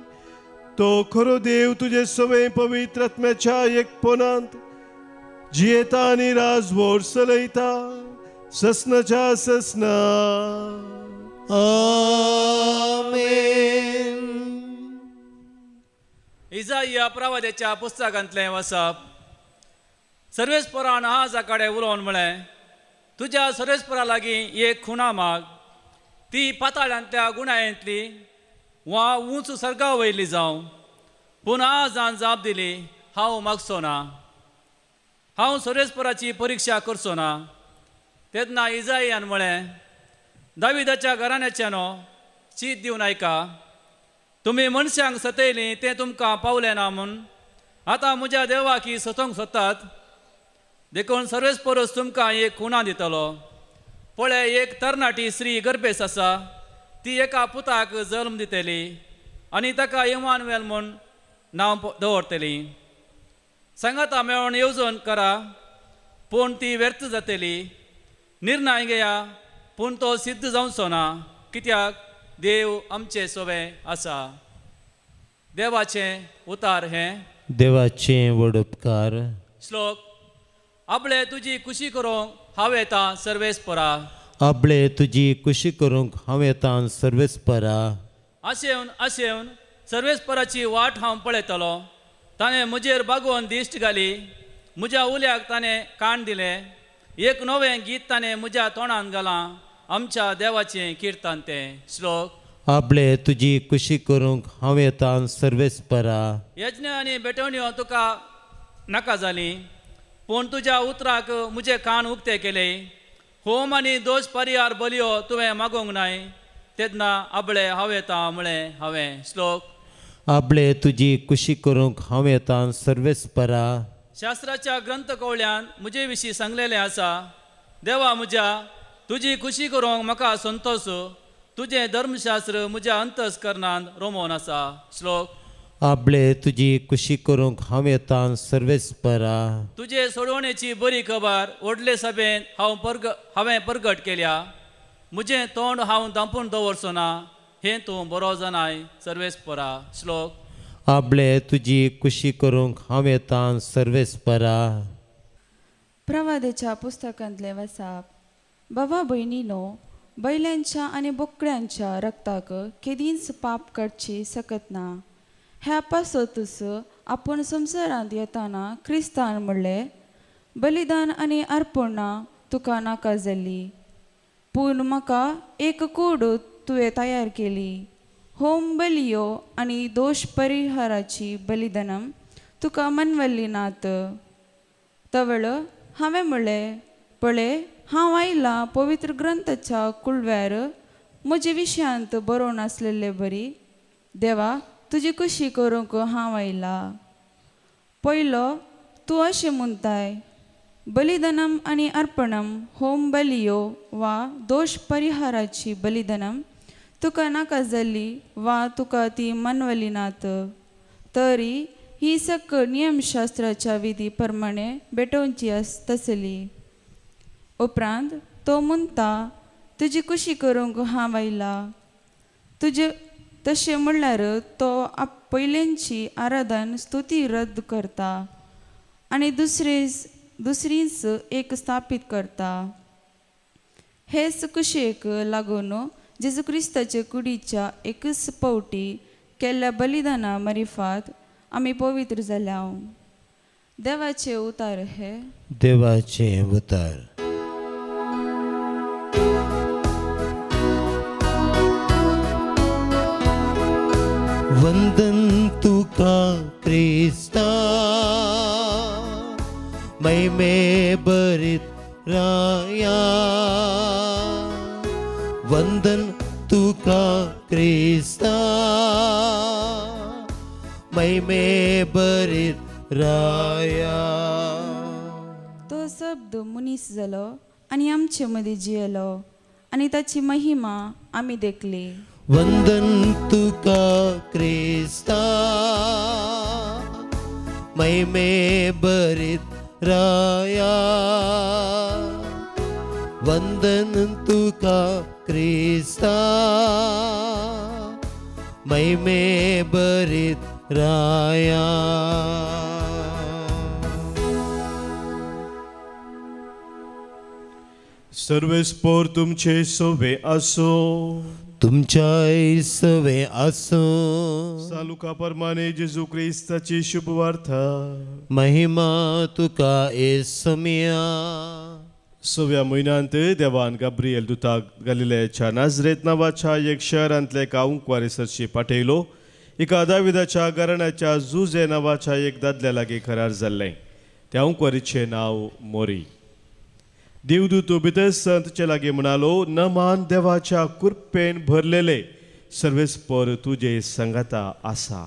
तो खरो देव तुजे सवय पवित्र आत्म्याच्या एकपणांत जियेता आनी राजवट चलयता ससनाच्या ससना. आमेन. इजाया प्रवाद्याच्या पुस्तकांतलें वाचप. सर्वेस्परान आजा कडेन उलोवन म्हळें तुज्या सर्वेस्परा लागीं एक खुणा माग ती पाताळांतल्या गुणायेंतली वा उंच सर्गा वयली जावं पूण आजान जाप दिली हांव मागचो ना हांव सर्वेस्पराची परिक्षा करचो ना. तेन्ना इजायान म्हळें दाविदाच्या घराण्याच्यानो चीत दिवन आयका तुमी मनशांक सतयलीं तें तुमकां पावलें ना म्हूण आतां म्हज्या देवाकी सतोंक सोदतात. देखून सर्वेस्परोस तुमकां एक खुणा दितलो. पळय एक तरणाटी स्त्री गर्भेस आसा ती एका पुताक जल्म दितली आनी ताका इमानुएल म्हूण नांव दवरतली. सांगाता मेळोन येवजण करा पूण ती व्यर्थ जातली. निर्णय घेया पूण तो सिद्ध जावचो ना कित्याक देव आमचे सोबे आसा. देवाचें उतार हें. देवाचें व्हड उपकार. श्लोक. आपले तुजी खुशी करूंक हांव येता सर्वेस्परा. आपले तुजी खुशी करूंक हांव येता सर्वेस्परा. आशेवन आशेवन सर्वेस्पराची वाट हांव पळयतलो. ताणें म्हजेर बागोवन दिश्ट घाली. म्हज्या उल्याक ताणें कान दिलें. एक नवें गीत ताणें म्हज्या तोंडांत घालां आमच्या देवाचें किर्तन तें. श्लोक. आपले तुजी खुशी करूंक हांव येता सर्वेस्परा. यज्ञ आनी बेटवण्यो तुका नाका जाली पूण तुज्या उतराक म्हजे कान उक्ते केले. होम आनी दोश परिहार बलयो तुवें मागोवंक नाय. तेन्ना आपले हांव येता म्हळें हांवें. श्लोक. आपले तुजी खुशी करूंक हांव येता सर्वेस्परा. शास्त्राच्या ग्रंथ कवळ्यान म्हजे विशीं सांगलेलें आसा. देवा म्हज्या तुजी खुशी करूंक म्हाका संतोश. तुजें धर्मशास्त्र म्हज्या अंतस्करणांत रोमोवन आसा. श्लोक. आपले तुजी खुशी करूंक हांव येता सर्वेस्परा. तुजे सोडवणेची बरी खबर व्हडले सभेन हांवें परगट केल्या. म्हजें तोंड हांव धांपून दवरचो ना हें तूं बरो जाणाय सर्वेस्परा. श्लोक. आपले तुजी खुशी करूंक हांव येता सर्वेस्परा. प्रवादेच्या पुस्तकांतले वाचप। बाबा भयणीनो, बैलांच्या आणि बोकड्यांच्या रक्ताक केदींच पाप करची सकत ना। ह्या पासतच आपण संवसारांत येताना क्रिस्तान म्हणले, बलिदान आणि अर्पणा तुका नाका जाल्ली, पूण म्हाका एक कूड तुवें तयार केली। होम बलियो आणि दोष परिहाराची बलिदानम तुका मनवल्ली नात। तवळ हांवें म्हणलें, पळय हांव आयलां पवित्र ग्रंथाच्या कुळव्यार म्हजे विशयांत बरोवन आसलेले बरी। देवा, तुजी कुशी करूंक हांव आयलां। पयलो तूं अशें म्हणटाय, बलिदानम आणि अर्पणम होम बलियो वा दोष परिहाराची बलिदानम तुका नाका जाल्ली वा तुका ती मनवली नात। तरी ही सकळ नियमशास्त्राच्या विधी प्रमाणे भेटोवची आसतली। उपरांत तो म्हणटा, तुजी कुशी करूंक हांव आयलां। तुजे तशें म्हणल्यार तो पयलेंची आराधन स्तुती रद्द करता आणि दुसरीच एक स्थापीत करता। हेच कुशेक लागून जेजू क्रिस्ताचे कुडीच्या एकच पावटी केल्ल्या बलिदाना मरिफात आमी पवित्र जाल्या। देवाचे उतार हे। देवाचे उतार। वंदन तुका क्रिस्ता, महिमे भरीत राया। वंदन तुका क्रिस्ता, महिमे भरीत राया। तो शब्द मुनीस जालो आणि आमचे मदीं जियेलो आणि ताची महिमा आमी देखली। वंदन तुका क्रिस्ता, महिमे भरीत राया। वंदन तुका क्रिस्ता, महिमे भरीत राया। सर्वेस्पोर तुमचे सोबे असो। तुमच्या सवे असो। सालुका परमाने जेजू क्रिस्ताची शुभ वार्ता। महिमा तुका येसुमिया। 6व्या म्हयन्यांत देवान गाब्रिएल दुताक गलिलेच्या नाझरेत नांवाच्या एक शहरांतले एका उंकवारीसरशी पाठयलो। एका दाविदाच्या घराण्याच्या जुजे नांवाच्या एक दादल्या लागीं करार जाल्लें। त्या उंकवारीचें नांव मोरी। देवदूत भितर संतचे लागीं म्हणालो, नमान देवाच्या कृपेन भरलेले सर्वेस्पर तुजे संगता आसा।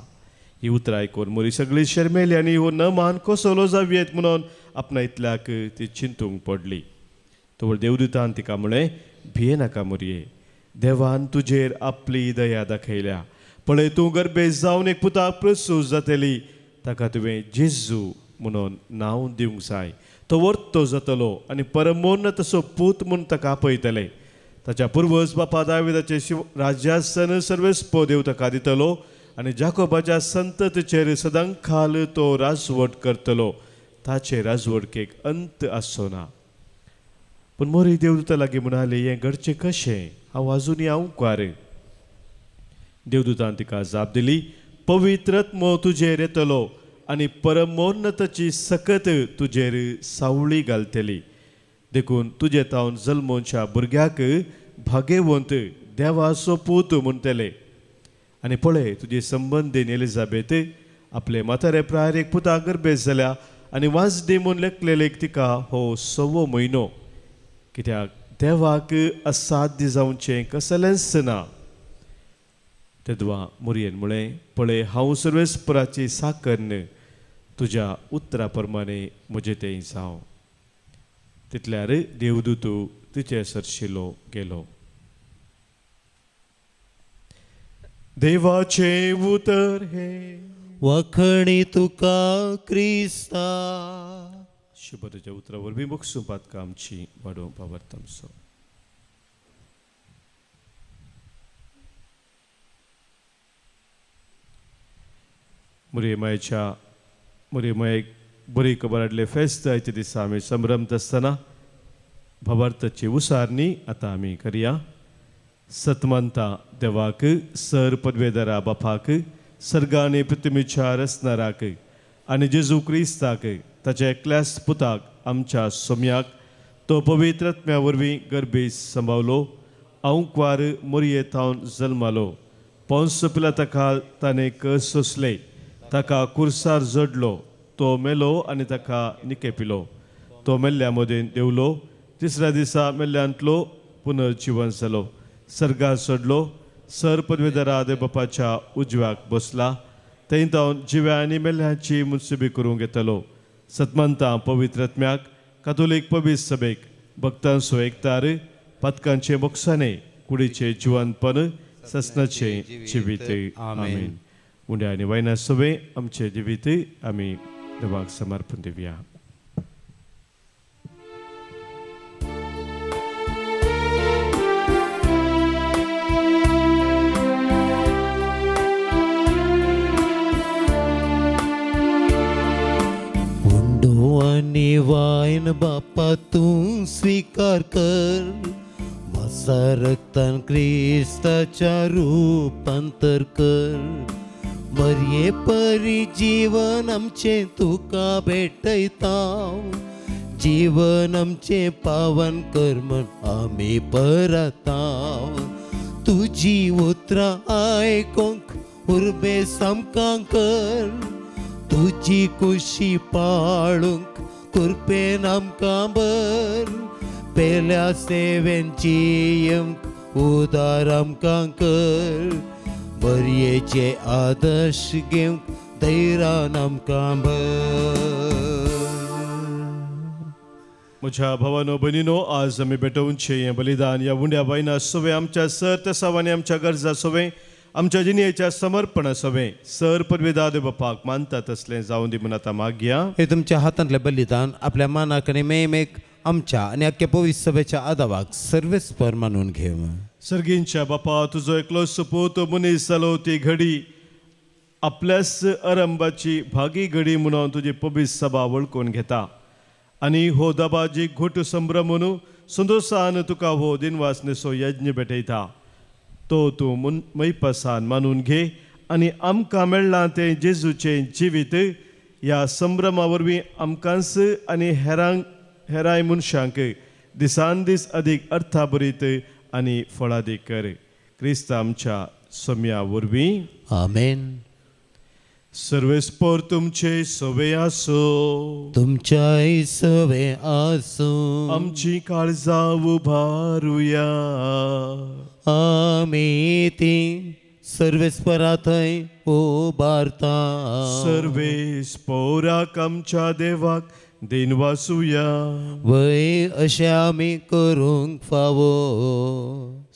ही उतरां आयकून मोरी सगळी शर्मेली आनी हो नमान कसलो जावयेत म्हणून आपणा इतल्याक ती चिंतूंक पडली। तोवर देवदूतान तिका म्हळें, भिये नाका मोरये, देवान तुजेर आपली दया दाखयल्या। पळय, तूं गर्भे जावन एक पुताक प्रसूत जातली, ताका तुवें जेजू म्हणून नांव दिवंक जाय। तो वर्तो जातलो आनी परमोन्न तसो पूत म्हूण ताका आपयतले। ताच्या पुर्वज बापा दाविदाचे राज्यासन सर्वेस्पो देव ताका दितलो आनी जाकोबाच्या संततीचेर सदांखाल तो राजवट करतलो। ताचे राजवटकेक अंत आसचो ना। पूण मोरी देवदूता लागीं म्हणाली, हें घडचें कशें? हांव आजुनी आंवकार। देवदूतान तिका जाप दिली, पवित्रत्मो तुजेर येतलो आनी परमोन्नताची सकत तुजेर सावळी घालतली। देखून तुजे तावन जल्मोवच्या भुरग्याक भाग्यवंत देवाचो पूत म्हणटले। आनी पळय, तुजी संबंदीन एलिझाबेथ आपले म्हातारे प्रायर एक पुताक गर्भेत जाल्या आनी वाजदी म्हूण लेखलेलेक तिका हो 6वो म्हयनो। कित्याक देवाक असाध्य जावचें कसलेंच ना। तेदवा मोरयेन म्हळें, पळय हांव सर्वेस्पराची साकन्न, तुज्या उतरा प्रमाणे म्हजें तें जावं। तितल्यार देवदूत तिचे सरशिलो गेलो। देवाचे उतर हे। वखणी तुका क्रिस्ता। शुभतेच्या उतरा वरवीं मोक्षपात आमची वाडोवंक पावरतामचो। मुरे मायेक बरी कबराडले फेस्त आयचे दिसा आमी संभ्रमत आसतना भावार्थाची उसारणी आतां आमी करया. सतमंता देवाक, सर पदवेदारा बापाक, सर्गांनी पृथ्वीच्या रचणाराक आनी जेजू क्रिस्ताक ताच्या एकल्याच पुताक आमच्या सोम्याक तो पवित्र आत्म्या वरवीं गर्भेस सांबावलो. औंकवार मोरयेतावन जल्मालो. पोंस पिलाताका ताणें कस सोंसले. ताका कुर्सार जडलो. तो मेलो आनी ताका निकेपिलो. तो मेल्ल्या मदें देवलो. तिसऱ्या दिसा मेल्ल्यांतलो पुनर्जीवन जालो. सर्गार चडलो. सर पदवेदारा देवबापाच्या उजव्याक बसला. थंय तो जिव्या आनी मेल्ल्यांची मुनसिबी करूंक येतलो. सतमंता पवित्र आत्म्याक, कातोलीक पवित्र सभेक, भक्तांचो एकतार, पथकांचे मोक्षाने, कुडीचे जिवंतपण, ससनाचे जिवीत. आमीन. उंड्या आनी वायना सवे आमचे जिवीत आमी देवाक समर्पण दिवया. आणि वायन बापा तू स्वीकार कर. मासा रक्तान क्रिस्ताच्या रूपांतर कर. मरये परी जीवन आमचे तुका भेटयता. जीवन आमचे पावन कर म्हण आमी परताव. तुजी उतरां आयकोंक उर्बे सामकां कर. तुजी कुशी पाळूंक कृपेन आमकां भर. पेल्या सेवेन जियेवंक उदार आमकां कर. मरयेचे आदर्श घेवंक धैर्यान आमकां भर. म्हज्या भावानो भयणीनो, आज आमी भेटोवनशें हें बलिदान ह्या उंड्या बायना सवे आमच्या सर तेसावांनी आमच्या गरजा सवे आमच्या जिणेच्या समर्पणा सवे सर पदवेदार बापाक मानता तसलें जावं दी म्हूण आतां मागया. हे तुमच्या हातांतलें बलिदान आपल्या मानाक आनी मेमेक आमच्या आनी आख्या पवित्र सभेच्या आदावाक सर्वेस्पर मानून घेव. सर्गींच्या बापा, तुजो एकलो सपूत मनीस जालो ती घडी आपल्याच आरंभाची भागी घडी म्हणून तुजी पवित्र सभा वळखून घेता. आनी हो दबाजी घुट संभ्रम म्हणून संतोषान तुका हो दिनवासनेचो यज्ञ भेटयता. तो तूं मैपासान मानून घे आनी आमकां मेळ्ळां तें जेजूचें जिवीत ह्या संभ्रमा वरवीं आमकांच आनी हेरांय मनशांक दिसान दीस अदीक अर्थाभरीत आनी फळादीक कर. क्रिस्त आमच्या सोम्या वरवीं. आमेन. सर्वेस्पर तुमचे सवे आसो. तुमच्याय सवे आसो. आमची काळजां उबारुया. आमी ती सर्वेस्परा थंय उबारता. सर्वेस्पराक आमच्या देवाक दिनवासुया. वय अशें आमी करूंक फावो.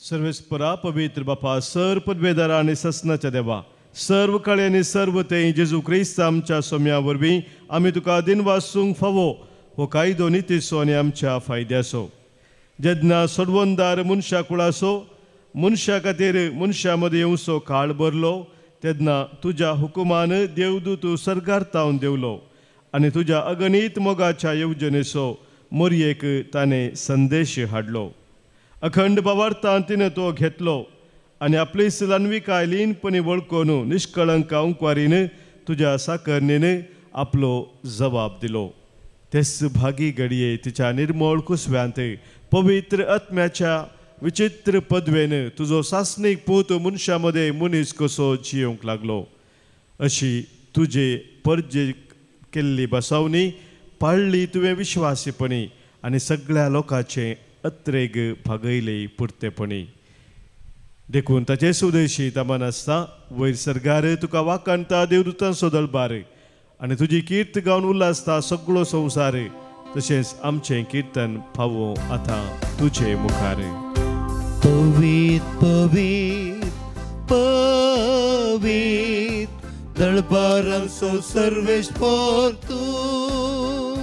सर्वेस्परा पवित्र बापा, सर पदवेदारा आनी ससनाच्या देवा, सर्व काळे आनी सर्व ते जेजू क्रिस्त आमच्या सोम्या वरवीं आमी तुका दिनवासूंक फावो. हो कायदो नितीचो आनी आमच्या फायद्याचो. जेन्ना सोडवणदार मनशा कुळाचो मनशा खातीर मनशा मदें येवचो काळ भरलो, तेन्ना तुज्या हुकुमान देवदूत सर्गार तावन देवलो आनी तुज्या अगणीत मोगाच्या येवजणेचो मोरयेक ताणें संदेश हाडलो. अखंड भावार्थान तिणें तो घेतलो आनी आपली सिलान्विकाय लीनपणी वळखून निश्कळंक औंकवारीन तुज्या साकरणेन आपलो जबाब दिलो. तेच भागी घडये तिच्या निर्मळ कुसव्यांत पवित्र आत्म्याच्या विचित्र पदवेन तुजो सासनीक पूत मनशा मदें मनीस कसो जियोंक लागलो. अशी तुजे परजे केल्ली बसवणी पाळ्ळी तुवें विश्वासीपणी आनी सगळ्या लोकांचे अत्रेग भागयले पुर्तेपणी. देखून ताचे सुदेशी तमान आसता वयर सर्गार तुका वाकाणटा देवदूतांचो दळबार आनी तुजी कीर्त गावन उल्लासता सगळो संवसार. तशेंच आमचें कीर्तन फावो आतां तुजे मुखार. पवित्र पवित्र पवित्र दळबारांचो सर्वेस्पर तूं.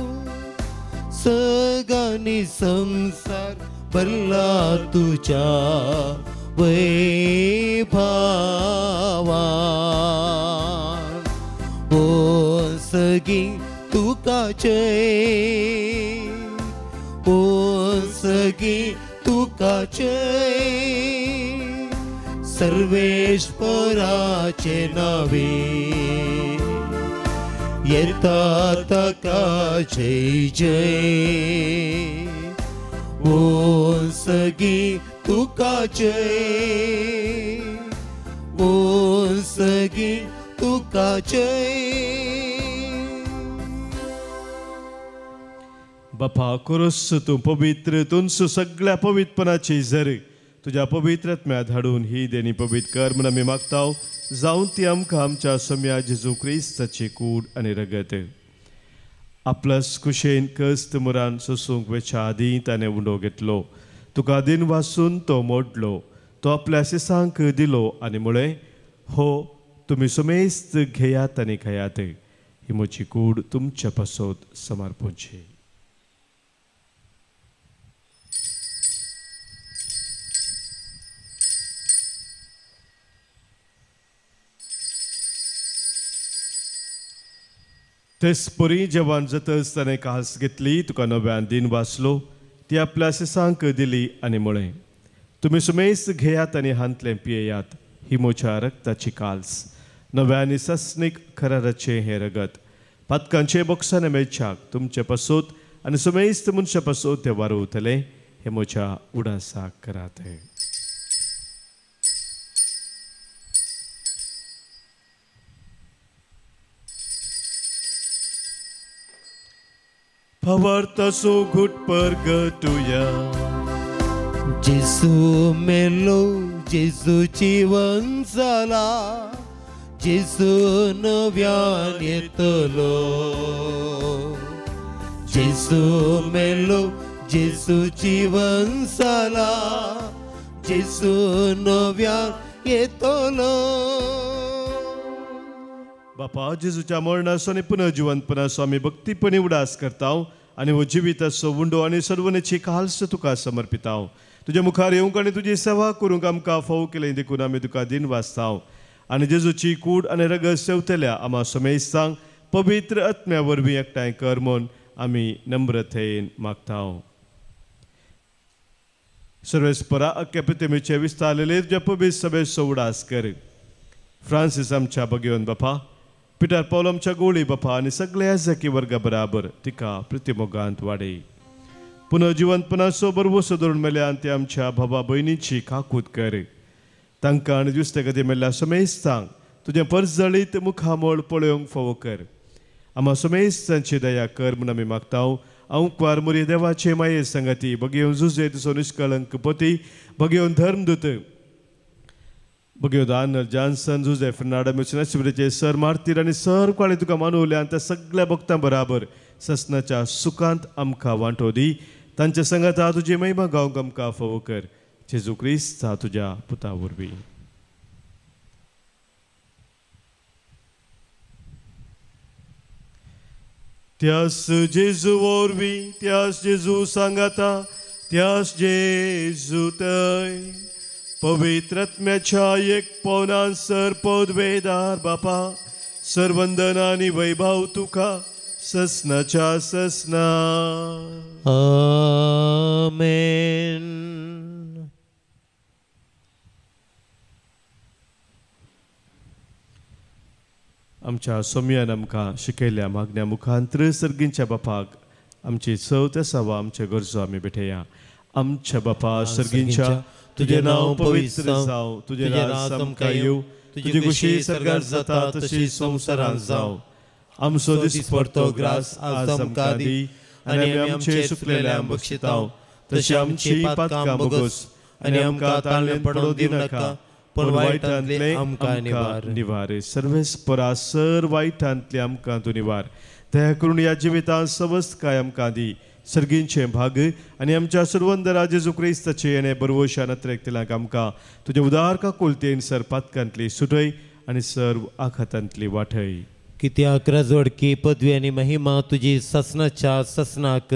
सगळ्यांनी संसार भरला तुज्या वैभवान. ओ सगळीं तुका तुकाचय ओ सगी तुकाचय सर्वेश्वराचे नावे येता ताका जय जय ओ सगी तुकाचय ओ सगी तुकाचय बापा कुरुस तू पवित्र तुमचं सगळ्या पवित्रपणाची झर तुझ्या पवित्रात्म्यात हाडून ही देणी पवित्र कर म्हणून आमी मागताव जाऊन ती आमकां आमच्या सम्या जेजू क्रिस्ताची कूड आनी रगत आपल्यास कुशेन कस्त मुरान सोसूंक वेच्या आदीं ताणें उंडो घेतलो तुका दिन वाचून तो मोडलो तो आपल्या शिसांक दिलो आनी म्हळें हो तुमी सुमेस्त घेयात आनी खायात ही म्हजी कूड तुमच्या पासत समर्पूची तेच परी जेवण जातच ताणें कास घेतली तुका नव्यान दिन वाचलो ती आपल्या शिसांक दिली आनी म्हळें तुमी सुमेस्त घेयात आनी हांतलें पियेयात ही म्हज्या रक्ताची काल्स नव्यानी सस्नीक खराराचें हें रगत पातकांचे बॉक्साने मेळच्याक तुमचे पासत आनी सुमेस्त मनशा पासत तें वारोवतलें हें म्हज्या उडासाक करात Favarta so good pergatuya जेसू मेलो जेसू जीवन जाला जेसू नव्यान येतलो जेसू मेलो जेसू जीवन जाला जेसू नव्यान येतलो बापा जेजूच्या मरणाचो आनी पुनर्जिवंतपणाचो आमी भक्तीपणी उडास करताव आनी हो जिविताचो उंडो आनी सर्वनेची काल्स तुका समर्पिताव तुज्या मुखार येवंक आनी तुजी सेवा करूंक आमकां फाव केलें देखून आमी तुका दिन वाचताव आनी जेजूची कूड आनी रगत सेवतल्या आमा समेस्तांक पवित्र आत्म्या वरवीं एकठांय कर म्हूण आमी नम्रतेन मागताव सर्वेस्परा अख्ख्या पितेमेचे विस्तारलेले तुज्या पवित्र सभेचो उडास कर फ्रांसीस आमच्या भगिवन बापा पिटर पौल आमच्या गोळी बापा आनी सगळ्या जकी वर्गा बराबर तिका प्रतिमोगांत वाडय पुनर्जिवंतपणाचो बरवसो धरून मेल्यान ते आमच्या भावा भयणीची काकूत कर तांकां आनी जुस्ते गती मेल्ल्या समेस्तांक तुजें परजळीत मुखामोळ पळोवंक फावो कर आमा समेस्तांची दया कर म्हूण आमी मागताव अंकवार मुरी देवाचे माये संगती भगिवन जुजे तुजो निश्कळंक पती भगिवन धर्मदूत भगिवन आनर जॉन्सन जुजे फर्नांडो मिशनरीचे सर मारतीर आनी सर कोणी तुका मानवल्यान त्या सगळ्या भक्तां बराबर ससनाच्या सुखांत आमकां वांटो दी तांच्या संगता तुजी महिमा गावंक आमकां फावो कर जेजू क्रिस्ता तुज्या पुता वरवीं त्यास जेजू वरवीं त्यास जेजू सांगाता त्यास जेजू थंय पवित्रात्म्याच्या एक पवनान सर पदवेदार बापा सर्वंदन आनी वैभव तुका ससनाच्या ससना आमेन आमच्या सोम्यान आमकां शिकयल्या मागण्या मुखांतर सर्गींच्या बापाक आमची चवथ सवा आमचे गरजो आमी भेटया आमच्या बापा सर्गींच्या तुझे नाव पवित्र जावं तुझे राज आमकां येवं तुजी कुशी सरगार जाता तशी संवसारांत जावं आमचो दिसपडतो ग्रास आज आमकां दी आनी आमी आमचे सुकलेल्यांक बक्षिताव तशी आमची पातकां बोगस आनी आमकां ताळमेळ पडोवंक दिवं नाका पण वायटांतले आमकां निवार सर्वेस्परा सर वायटांतले आमकां तूं निवार दया करून ह्या जिवितांत सवस्त काय आमकां दी सर्गींचे भाग आनी आमच्या सर्वंदरा जेजू क्रिस्ताचे येणे बरवोशा नत्रेकतलांक आमकां तुजे उदार काकुलतेन सर पातकांतली सुटय आनी सर्व आखातांतली वाटय कित्याक राजवडकी पदवी आनी महिमा तुजी ससनाच्या ससनाक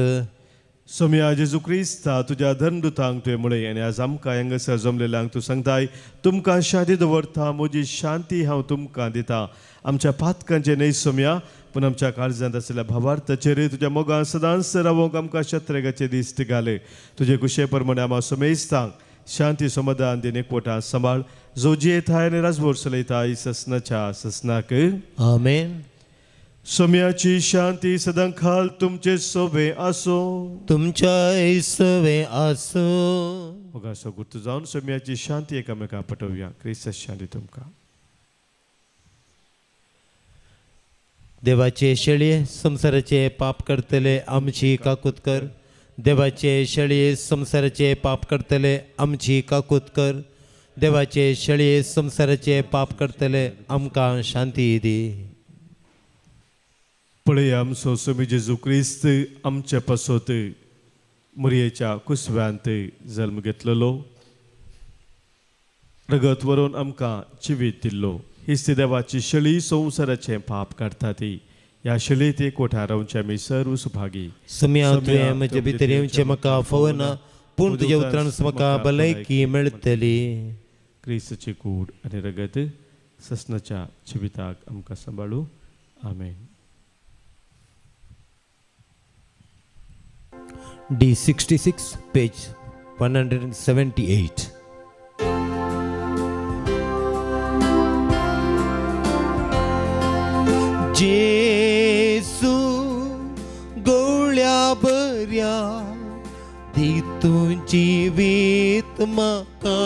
सोम्या जेजू क्रिस्ता तुज्या धर्मदुतांक तुवें म्हळें आनी आज आमकां हांगासर जमलेल्यांक तूं सांगताय तुमकां शांती दवरता म्हजी शांती हांव तुमकां दिता आमच्या पातकांचे न्हय सोम्या पूण आमच्या काळजांत आसलेल्या भावार्थाचेर तुज्या मोगान सदांच रावोंक आमकां शत्रेगाचे दिश्ट घाले. तुजे कुशे प्रमाणे आमी सोमेस्तांक शांती समाधान दिन एकवटां सांबाळ जो जियेताय आनी राजभर चलयताय ससनाच्या ससनाक आमेन. सोम्याची शांती सदां खाल तुमचे सोबे आसो. तुमच्या सवे आसो. मोगाचो गुर्त जावन सोम्याची शांती एकामेकां पटोवया. क्रिस्त शांती तुमकां. देवाचे शेळये संसाराचे पाप करतले आमची काकूत कर. देवाचे शेळये संसाराचे पाप करतले आमची काकूत कर. देवाचे शेळये संसाराचे पाप करतले आमकां शांती दी. पळय आमचो सोमी जेजू क्रिस्त आमच्या पासोत मरयेच्या कुसव्यांत जल्म घेतलेलो. रगत व्हरून आमकां जिवीत दिल्लो. हिच देवाची शेळी संसाराचे पाप काडटा ती. ह्या शेळयेत एकवटां रावचे आमी सर्व सुभागी. सम्या तुवें म्हजे भितर येवचें म्हाका फवना पूण तुज्या उतरान म्हाका भलायकी मेळटली. क्रिस्ताची कूड आनी रगत ससनाच्या जिविताक आमकां सांबाळू. आमेन. D66 page 178. जेसू गवळ्या बऱ्या दितून जिवीत म्हाका.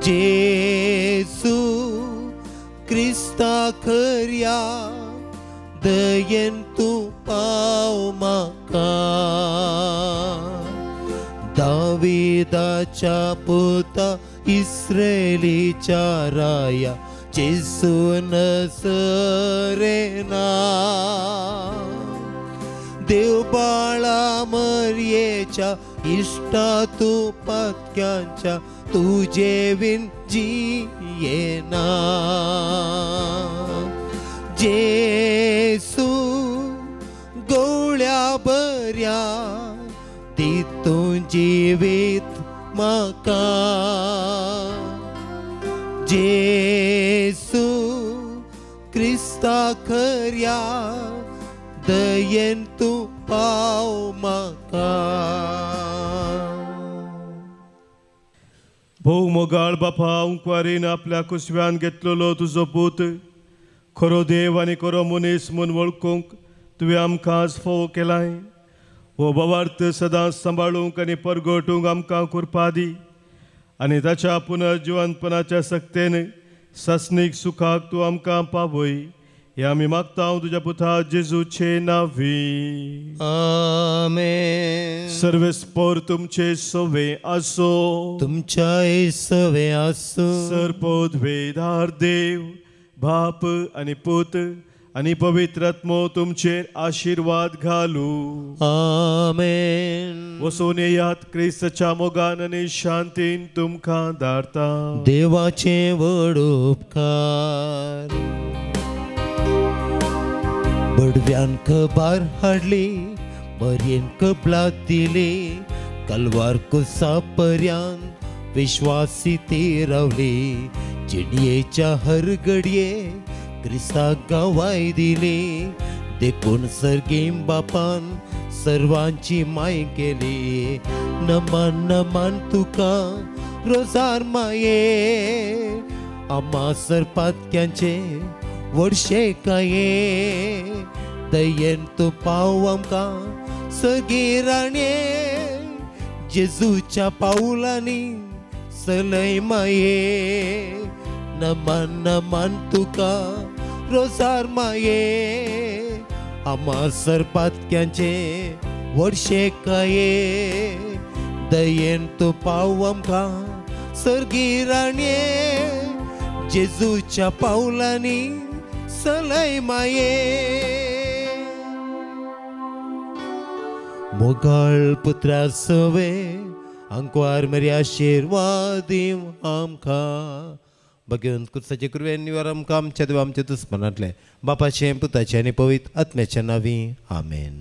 जेसू क्रिस्ता खऱ्या दयेन तूं पाव म्हाका. दाविदाच्या पुता इस्रायलीच्या राया जेसू नसरेना. देव बाळा मरयेच्या इष्टा तूं पातक्यांच्या तुजे विन जियेना. जेसू गवळ्या बऱ्या दितून जिवीत म्हाका. जेसू क्रिस्ता खऱ्या दयेन तूं पाव म्हाका. भोव मोगाळ बापा उंकवारीन आपल्या कुसव्यान घेतलेलो तुजो पूत खरो देव आनी खरो मनीस म्हूण वळखूंक तुवें आमकां आज फोव केलाय. हो भावार्थ सदांच सांबाळूंक आनी परगटूंक आमकां कृपा दी. आनी ताच्या पुनर्जिवंतपणाच्या सक्तेन ससनीक सुखाक तूं आमकां पावय. हे आमी मागता तुज्या पुता जेजूचे नांवी. आमेन. सर्वेस्पर तुमचे सोवे आसो. तुमच्या सवे आसो. सर्पोद्वेदार देव बाप आनी पूत आनी पवित्र आत्मो तुमचेर आशिर्वाद घालू. आमेन. वचून येयात क्रिस्ताच्या मोगान आनी शांतीन तुमकां धाडटा. देवाचे व्हड उपकार. बडव्यान खबर हाडली मरयेन कपलात दिली. कलवार कुसा पर्यंत विश्वासी ती रावली. चिडयेच्या हर घडये क्रिस्ताक गवाय दिली. देखून सर्गीम बापान सर्वांची माय केली. नमन नमन तुका रोजार माये. आम्हा सरपातक्यांचे वर्षे काये. दयेन तूं पाव आमकां सगीराणे. जेजूच्या पावलांनी सलय माये. नमन नमन तुका रोजार माये. आम्हा सरपातक्यांचे वर्षे काये. दयेन तूं पाव आमकां सर्गीराणे. जेजूच्या पावलांनी सलय माये. मोगाळ पुत्रा सवे अंकवार मरी आशीर्वाद आमकां. भगवंत कुर्साचे कृपेन निवार आमकां आमच्या देवा आमच्या दुस्मनांतले बापाचे पुताचे आनी पवित्र आत्म्याच्या नांवी. आमेन.